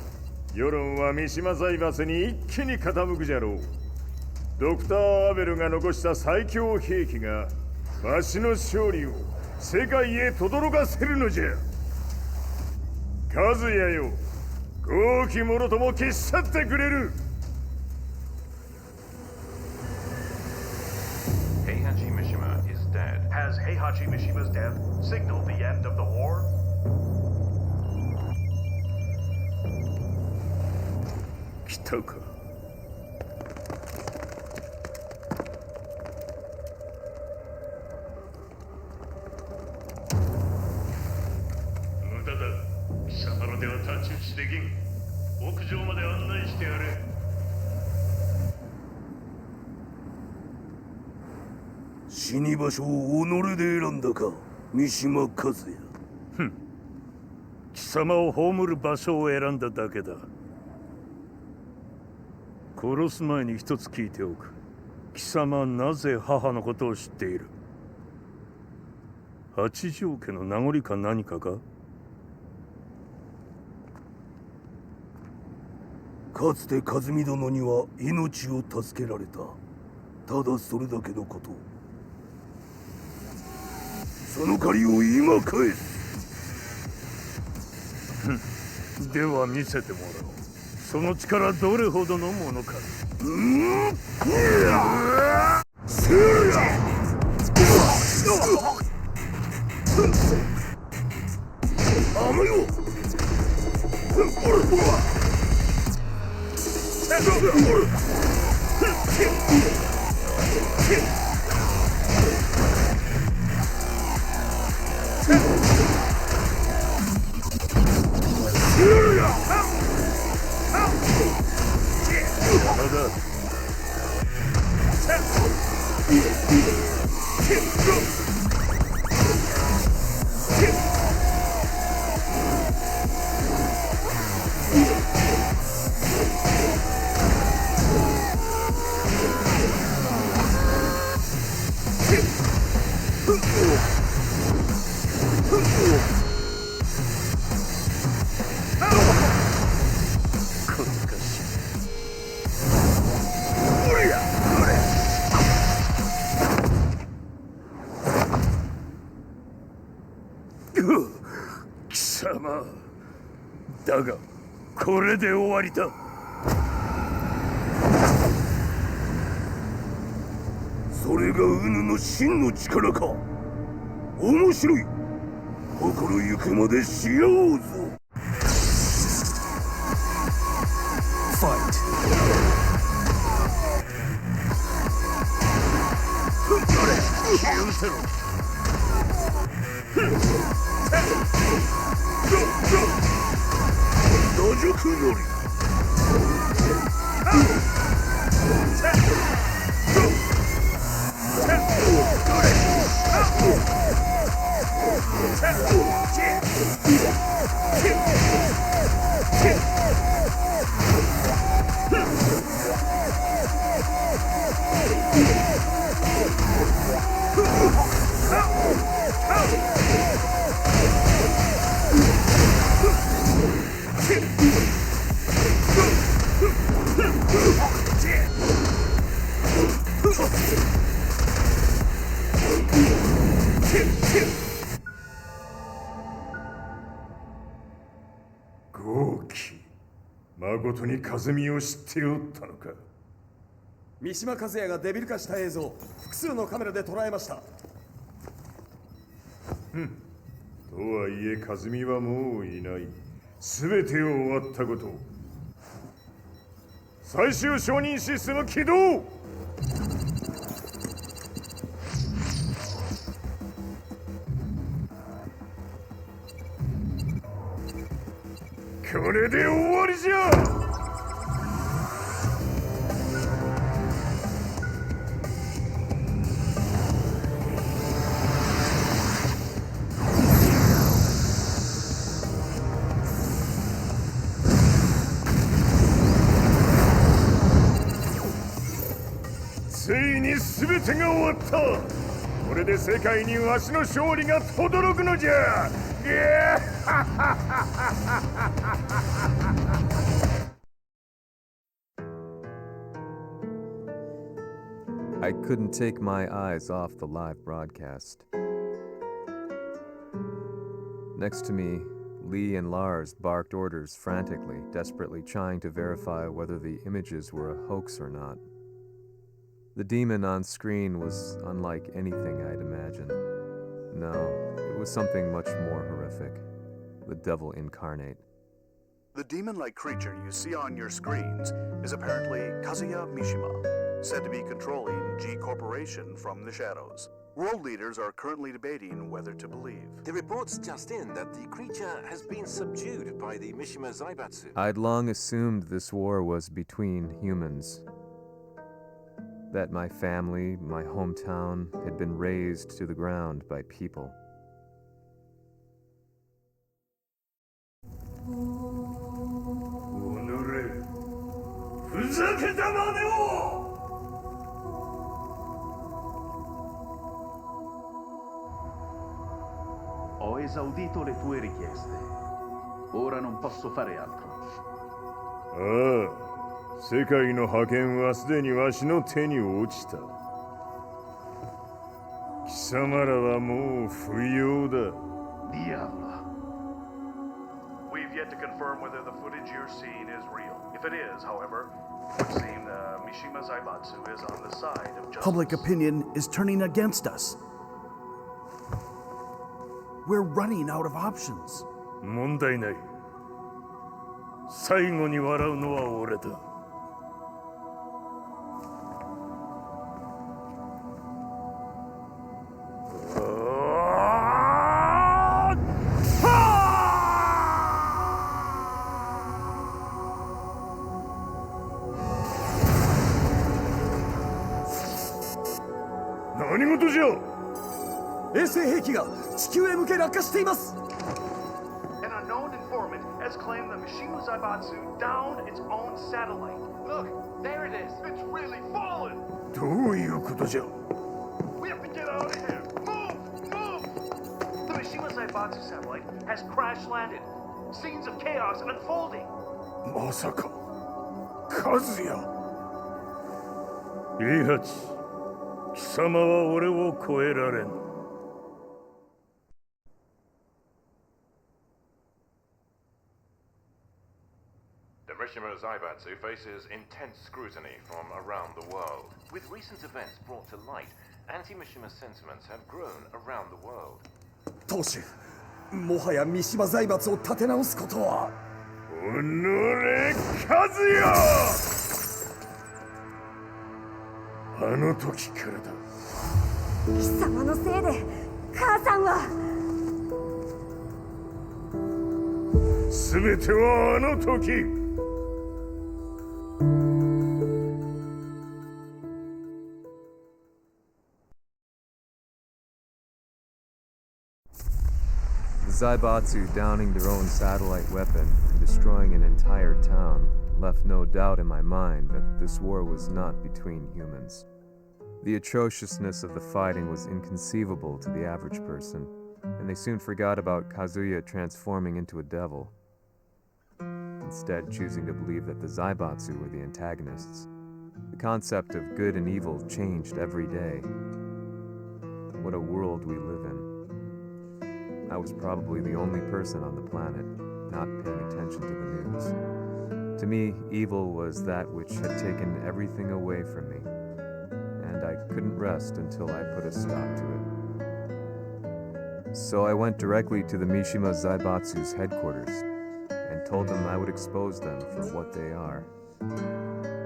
世論は三島財閥に一気に傾くじゃろう。ドクター・アベルが残した最強兵器がわしの勝利を世界へ轟かせるのじゃ。和也よ、豪輝者とも消し去ってくれる。Heihachi Mishima is dead. Has Heihachi Mishima's death signaled the end of the war? 来たか。無駄だ。貴様らでは太刀打ちできん。屋上まで案内してやれ。死に場所を己で選んだか、三島和也。ふん。貴様を葬る場所を選んだだけだ。殺す前に一つ聞いておく。貴様はなぜ母のことを知っている？八条家の名残か何かか？かつて和美殿には命を助けられた。ただそれだけのこと。その借りを今返す。では見せてもらおう。その力どれほどのものか。貴様だがこれで終わりだ。それがウヌの真の力か。面白い。心ゆくまでしようぞ。ファイト。許せろ。打辱乗り。豪気、まことに風見を知っておったのか。三島和也がデビル化した映像、複数のカメラで捉えました。とはいえ風見はもういない。全てを終わったこと。最終承認システム起動。これで終わりじゃ。ついに全てが終わった。これで世界にわしの勝利が轟くのじゃ。I couldn't take my eyes off the live broadcast. Next to me, Lee and Lars barked orders frantically, desperately trying to verify whether the images were a hoax or not. The demon on screen was unlike anything I'd imagined. No, it was something much more horrific. The devil incarnate. The demon-like creature you see on your screens is apparently Kazuya Mishima, said to be controlling G Corporation from the shadows. World leaders are currently debating whether to believe. The reports just in that the creature has been subdued by the Mishima Zaibatsu. I'd long assumed this war was between humans. That my family, my hometown, had been razed to the ground by people. Ho esaudito le tue richieste. Ora non posso fare altro. 世界の覇権はすでにわしの手に落ちた。貴様らはもう不要だ。Diavolo. We've yet to confirm whether the footage you're seeing is real. If it is, however, it would seem Mishima Zaibatsu is on the side of justice. Public opinion is turning against us. We're running out of options. 問題ない。最後に笑うのは俺だ。何事じゃ。衛星兵器が地球へ向け落下しています。 An unknown informant has claimed the Mishima Zaibatsu downed its own satellite. Look, there it is. It's really fallen. どういうことじゃ。 We have to get out of here. Move! The Mishima Zaibatsu satellite has crash landed. Scenes of chaos unfolding. まさか、和也。平八、貴様は俺を超えられん。The Mishima Zaibatsu faces intense scrutiny from around the world. With recent events brought to light, anti-Mishima sentiments have grown around the world. 当主、もはや三島財閥を立て直すことは。おのれ、和也！あの時からだ。貴様のせいで母さんは。全てはあの時。The Zaibatsu downing their own satellite weapon and destroying an entire town left no doubt in my mind that this war was not between humans. The atrociousness of the fighting was inconceivable to the average person, and they soon forgot about Kazuya transforming into a devil, instead choosing to believe that the Zaibatsu were the antagonists. The concept of good and evil changed every day. What a world we live in. I was probably the only person on the planet not paying attention to the news. To me, evil was that which had taken everything away from me, and I couldn't rest until I put a stop to it. So I went directly to the Mishima Zaibatsu's headquarters and told them I would expose them for what they are.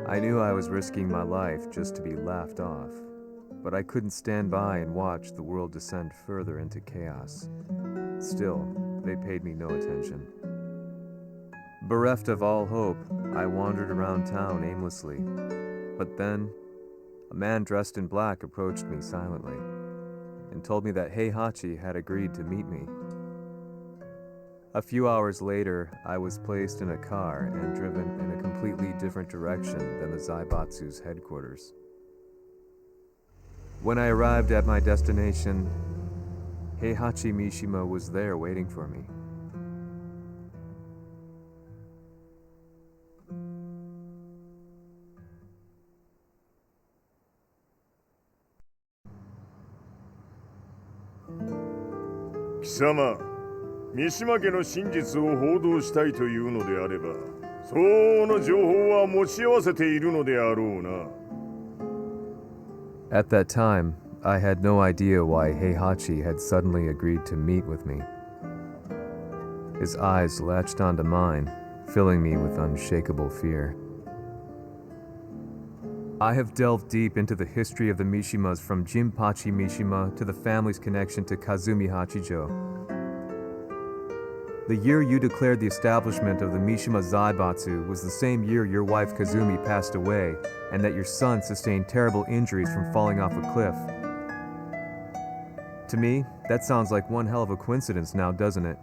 I knew I was risking my life just to be laughed off, but I couldn't stand by and watch the world descend further into chaos. Still, they paid me no attention. Bereft of all hope, I wandered around town aimlessly. But then, a man dressed in black approached me silently and told me that Heihachi had agreed to meet me. A few hours later, I was placed in a car and driven in a completely different direction than the Zaibatsu's headquarters. When I arrived at my destination, Heihachi Mishima was there waiting for me. Kisama, 三島家の真実を報道したいというのであれば、相応の情報は持ち合わせているのであろうな。At that time, I had no idea why Heihachi had suddenly agreed to meet with me. His eyes latched onto mine, filling me with unshakable fear. I have delved deep into the history of the Mishimas from Jinpachi Mishima to the family's connection to Kazumi Hachijo. The year you declared the establishment of the Mishima Zaibatsu was the same year your wife Kazumi passed away, and that your son sustained terrible injuries from falling off a cliff. To me, that sounds like one hell of a coincidence now, doesn't it?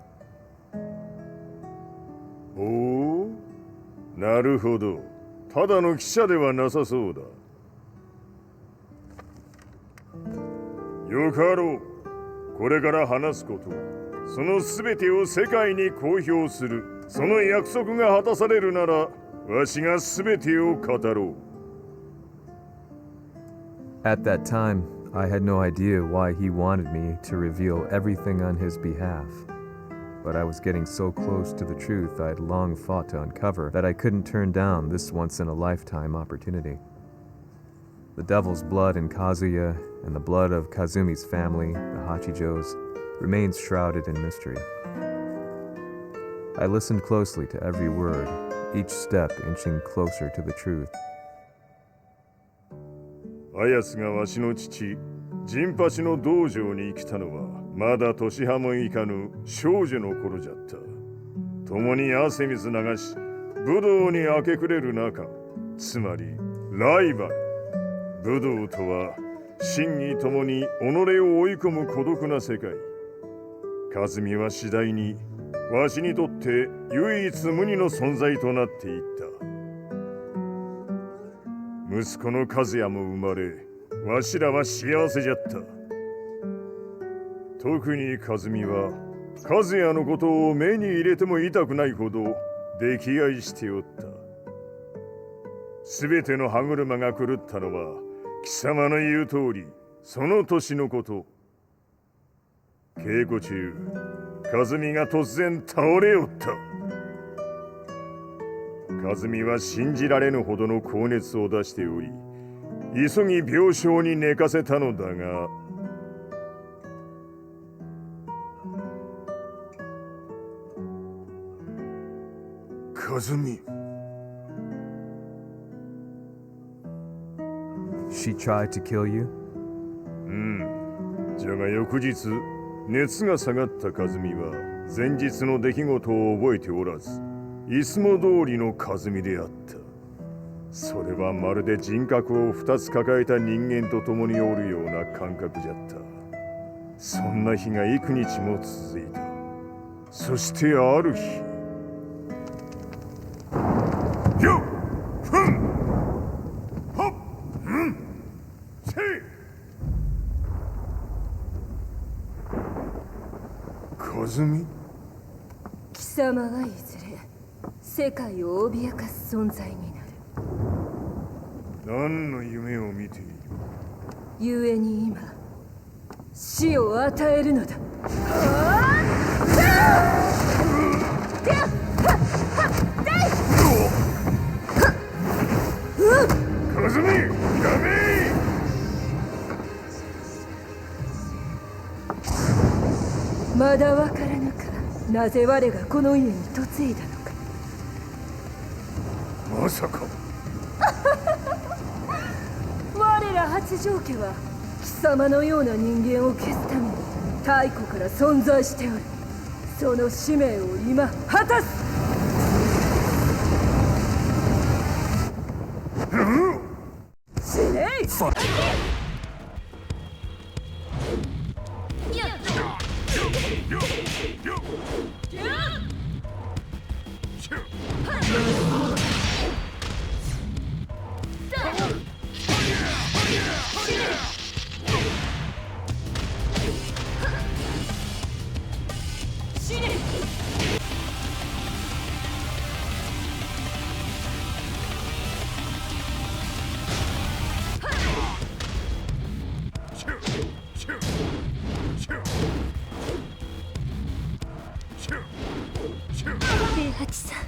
おお、なるほど。ただの記者ではなさそうだ。よかろう。これから話すこと、そのすべてを世界に公表する。その約束が果たされるなら、わしがすべてを語ろう。At that time, I had no idea why he wanted me to reveal everything on his behalf. but I was getting so close to the truth I'd long fought to uncover that I couldn't turn down this once-in-a-lifetime opportunity. The devil's blood in Kazuya and the blood of Kazumi's family, the Hachijos, remains shrouded in mystery. I listened closely to every word, each step inching closer to the truth. あやつがわしの父、ジンパチの道場に来たのは、まだ年端もいかぬ少女の頃じゃった。共に汗水流し、武道に明け暮れる中、つまりライバル。武道とは、真偽ともに己を追い込む孤独な世界。和美は次第に、わしにとって唯一無二の存在となっていった。息子の和也も生まれ、わしらは幸せじゃった。特に和美は、和也のことを目に入れても痛くないほど溺愛しておった。すべての歯車が狂ったのは、貴様の言う通り、その年のこと。稽古中、和美が突然倒れおった。和美は信じられぬほどの高熱を出しており、急ぎ病床に寝かせたのだが、和美。She tried to kill you? じゃが翌日、熱が下がった和美は前日の出来事を覚えておらず、いつも通りの和美であった。それはまるで人格を2つ抱えた人間と共におるような感覚じゃった。そんな日が幾日も続いた。そしてある日、よっふんほっうんせい和美。貴様はいずれ世界を脅かす存在になる。何の夢を見ている？故に今死を与えるのだ。和美、ダメ！まだわからぬか。なぜ我がこの家に嫁いだのか。まさか。我ら八丈家は貴様のような人間を消すために太古から存在しておる。その使命を今果たす。死ねい！平八さん。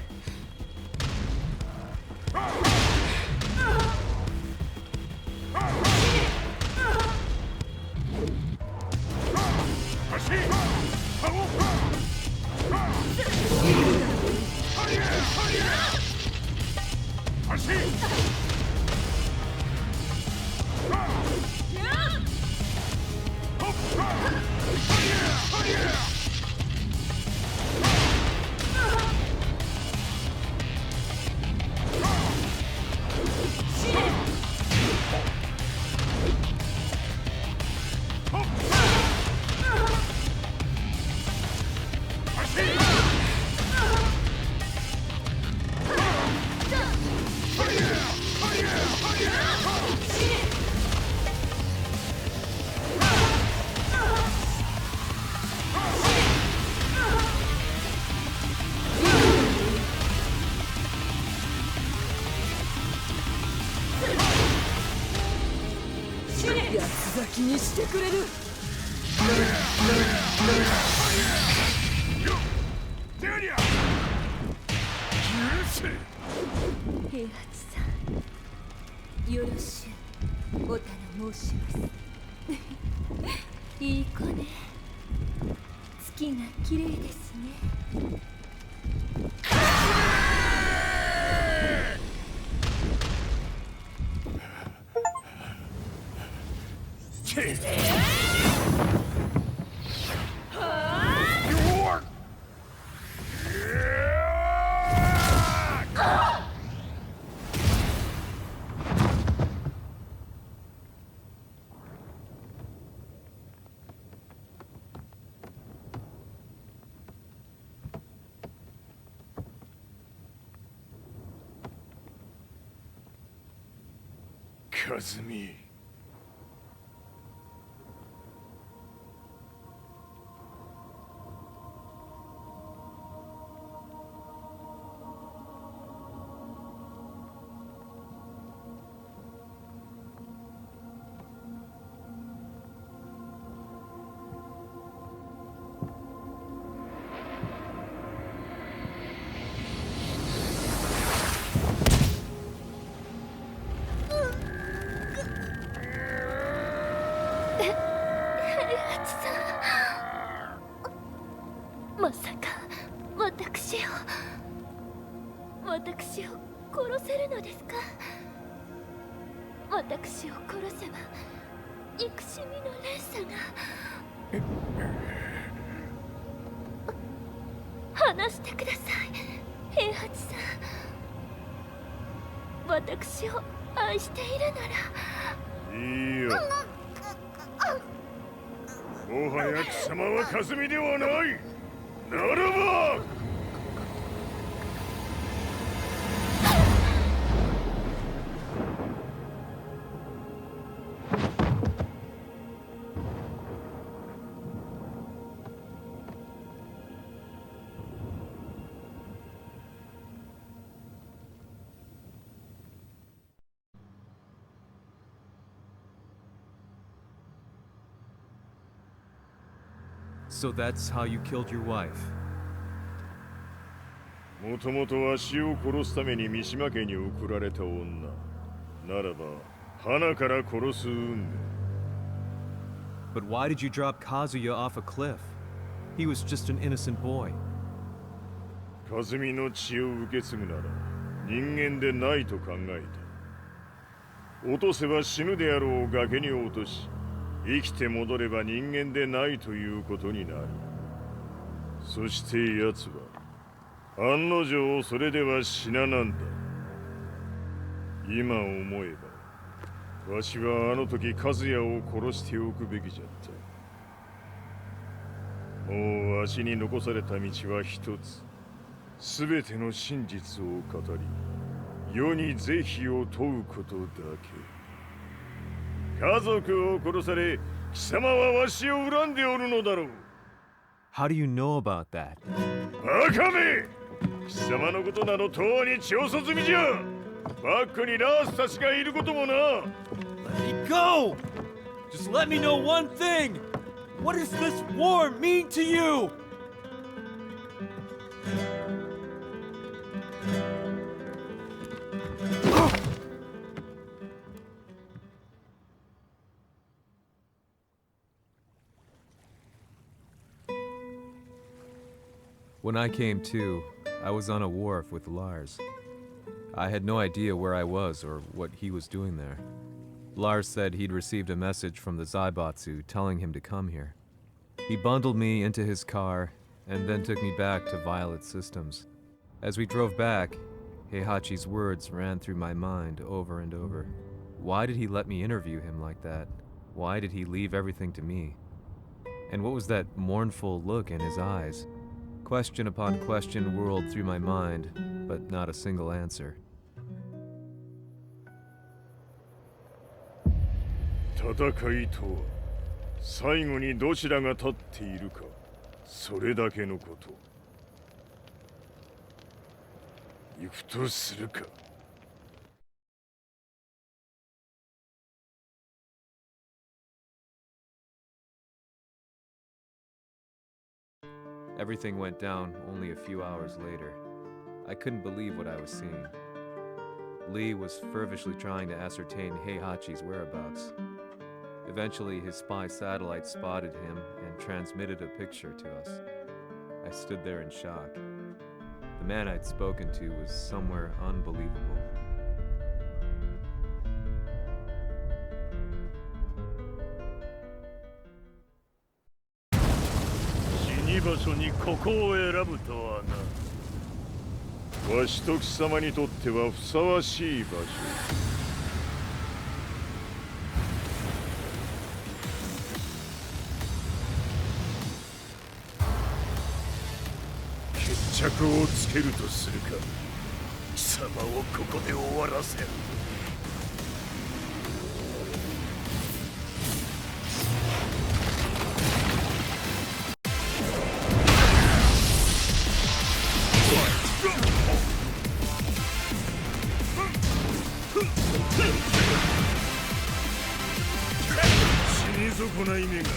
八つ咲きにしてくれる。平八さん、よろしゅうお頼申しますいい子ね。月が綺麗ですね。和美。まさか私を殺せるのですか？私を殺せば憎しみの連鎖が。話してください、平八さん。私を愛しているなら。いいよ。もはや貴様は和美ではない。ならばSo that's how you killed your wife? もともとわしを殺すために三島家に送られた女ならば花から殺す運命。 But why did you drop Kazuya off a cliff? He was just an innocent boy. 和美の血を受け継ぐなら人間でないと考えた。落とせば死ぬであろう崖に落とし、生きて戻れば人間でないということになる。そして奴は案の定それでは死ななんだ。今思えばわしはあの時和也を殺しておくべきじゃった。もうわしに残された道は一つ。すべての真実を語り世に是非を問うことだけ。家族を殺され貴様はわしを恨んでおるのだろう。 How do you know about that? バカめ！貴様のことなどとうに調査済みじゃ。バックにラースたちがいることもな。 Let me go! Just let me know one thing! What does this war mean to you? When I came to, I was on a wharf with Lars. I had no idea where I was or what he was doing there. Lars said he'd received a message from the Zaibatsu telling him to come here. He bundled me into his car and then took me back to Violet Systems. As we drove back, Heihachi's words ran through my mind over and over. Why did he let me interview him like that? Why did he leave everything to me? And what was that mournful look in his eyes? Question upon question whirled through my mind, but not a single answer. 戦いとは最後にどちらが立っているか、それだけのこと。行くとするか。 Everything went down only a few hours later. I couldn't believe what I was seeing. Lee was fervently trying to ascertain Heihachi's whereabouts. Eventually, his spy satellite spotted him and transmitted a picture to us. I stood there in shock. The man I'd spoken to was somewhere unbelievable. "わしと貴様にとってはふさわしい場所。決着をつけるとするか。貴様をここで終わらせる。死に損ない目が。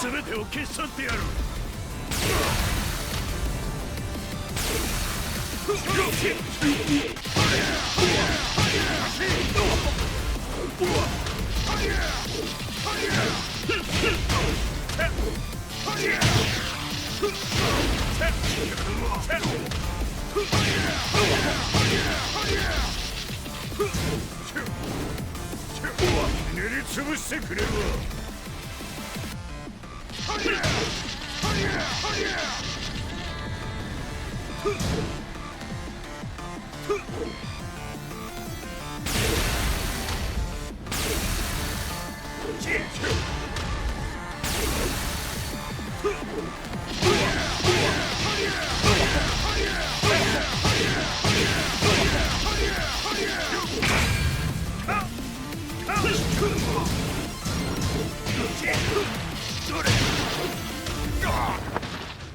全てを消し去ってやる。練りつぶしてくれるわ。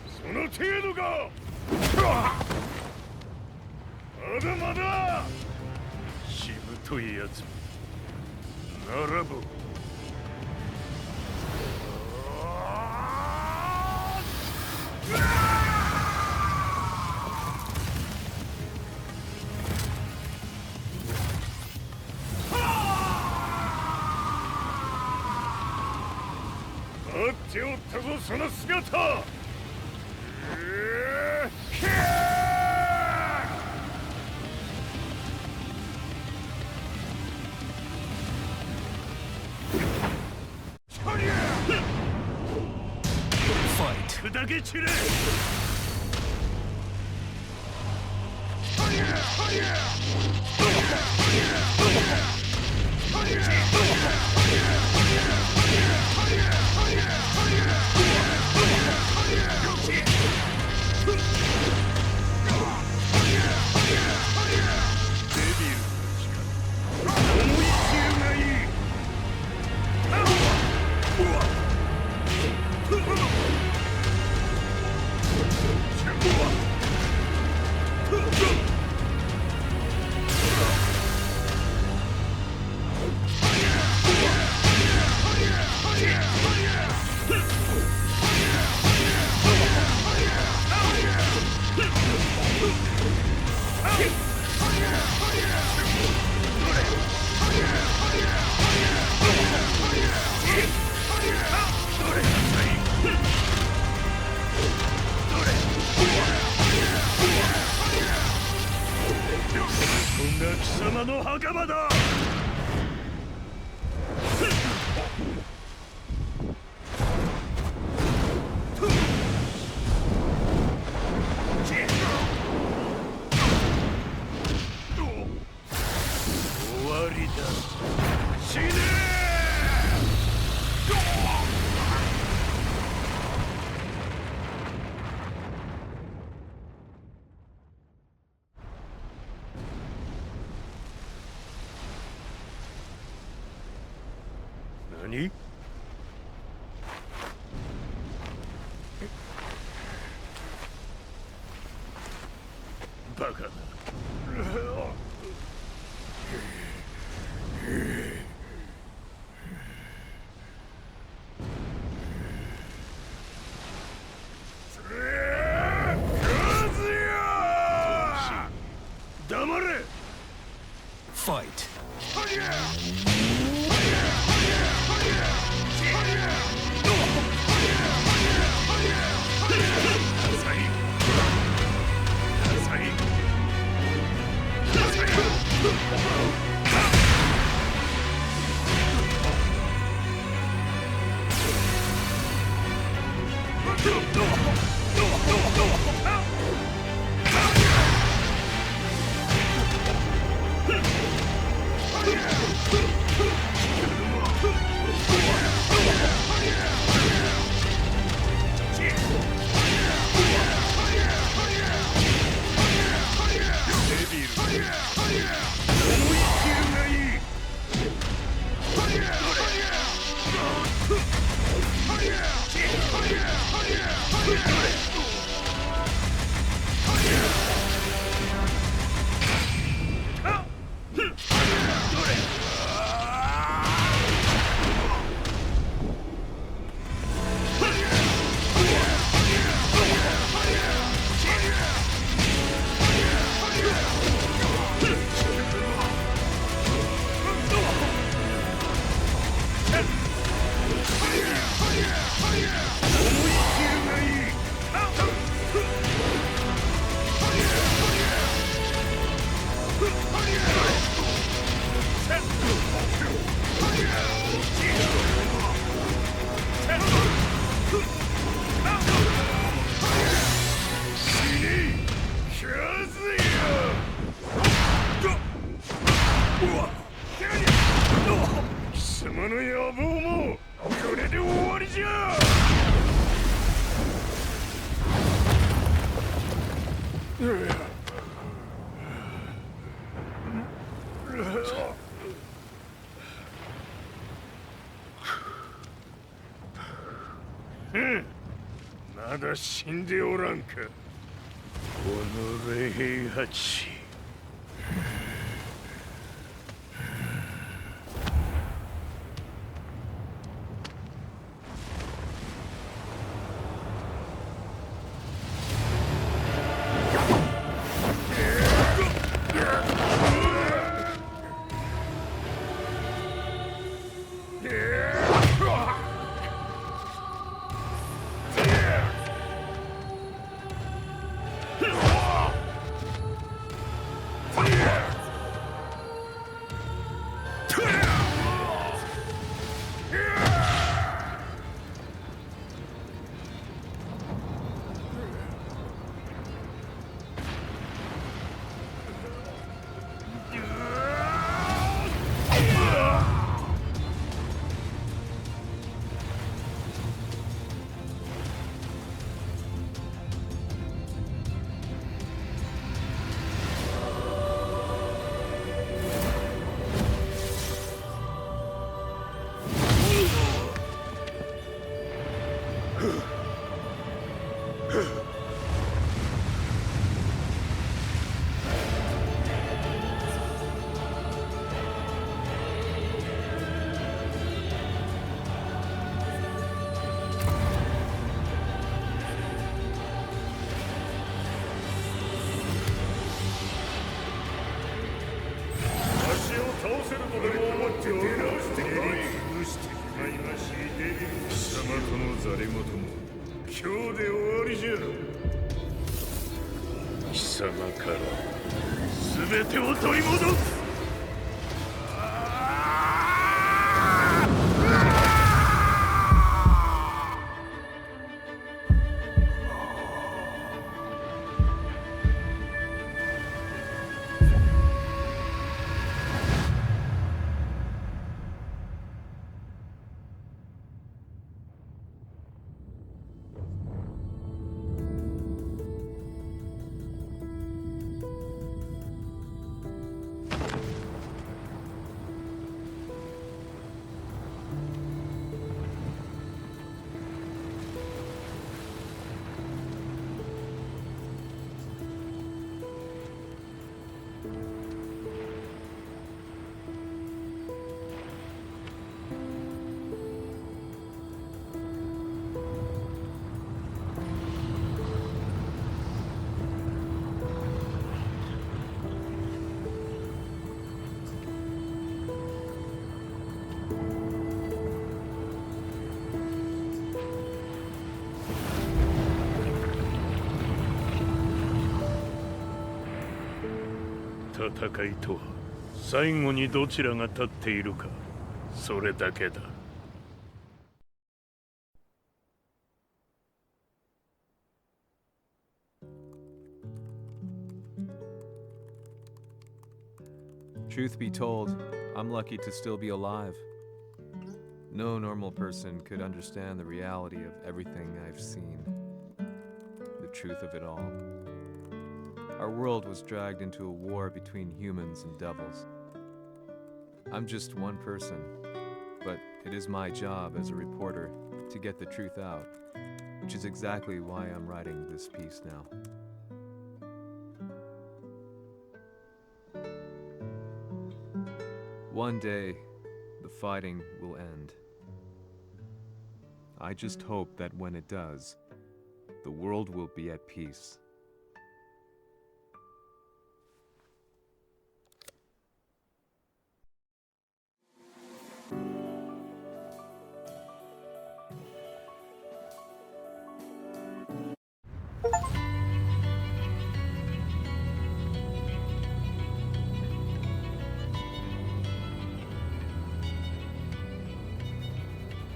その程度か。まだまだ。ひというやつならば待っておったぞその姿。砕け散れ。貴様の袴だ。終わりだ。死ね何？バカな。黙れ。ファイト。貴様の野望もこれで終わりじゃ。まだ死んでおらんか。おのれ平八。貴様から全てを取り戻す。戦いとは最後にどちらが立っているか、それだけだ。Truth be told, I'm lucky to still be alive. No normal person could understand the reality of everything I've seen, the truth of it all. Our world was dragged into a war between humans and devils. I'm just one person, but it is my job as a reporter to get the truth out, which is exactly why I'm writing this piece now. One day, the fighting will end. I just hope that when it does, the world will be at peace.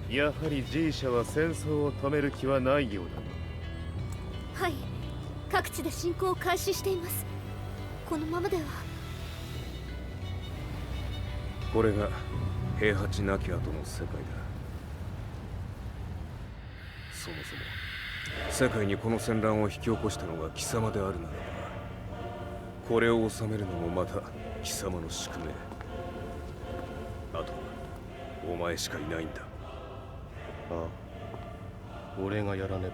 G やはり G 社は戦争を止める気はないようだな。はい、各地で侵攻を開始しています。このままでは。これが平八なき後の世界だ。そもそも世界にこの戦乱を引き起こしたのが貴様であるならば、これを収めるのもまた貴様の宿命。あとはお前しかいないんだ。ああ、俺がやらねば。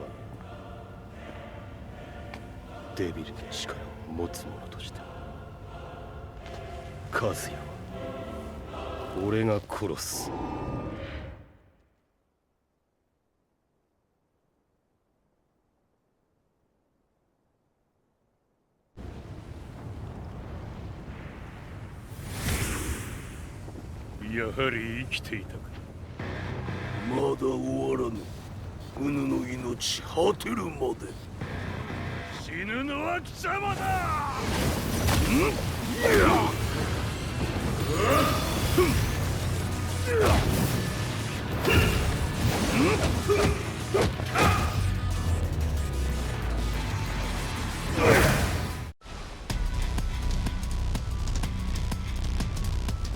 デビルの力を持つ者として和也は俺が殺す。やはり生きていたか。まだ終わらぬ。うぬの命果てるまで。死ぬのは貴様だ。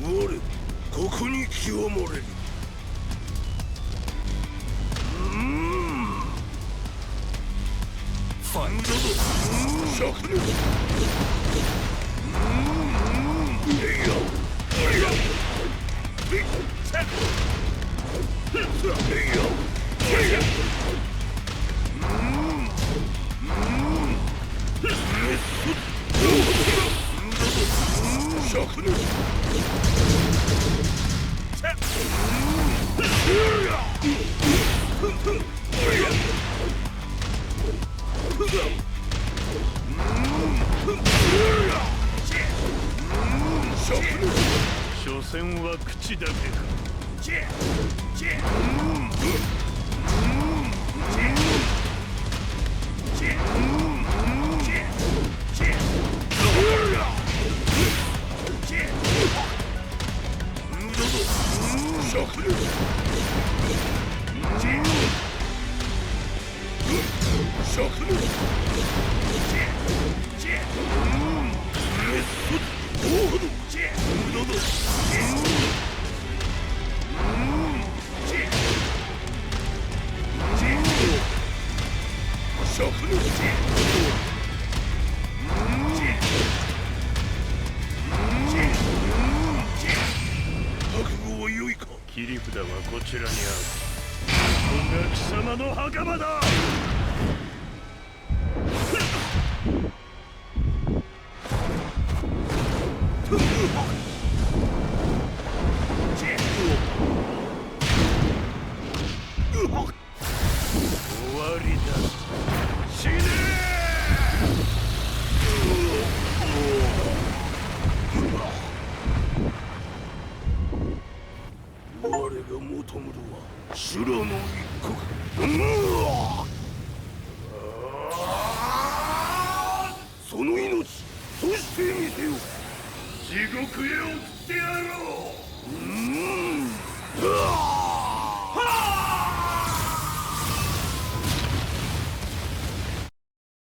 我ここに極まれる。ファンドド灼熱。詮は口だけか。切り札はこちらにある。ここが貴様の墓場だ。終わりだ。死ね我が求むるは修羅の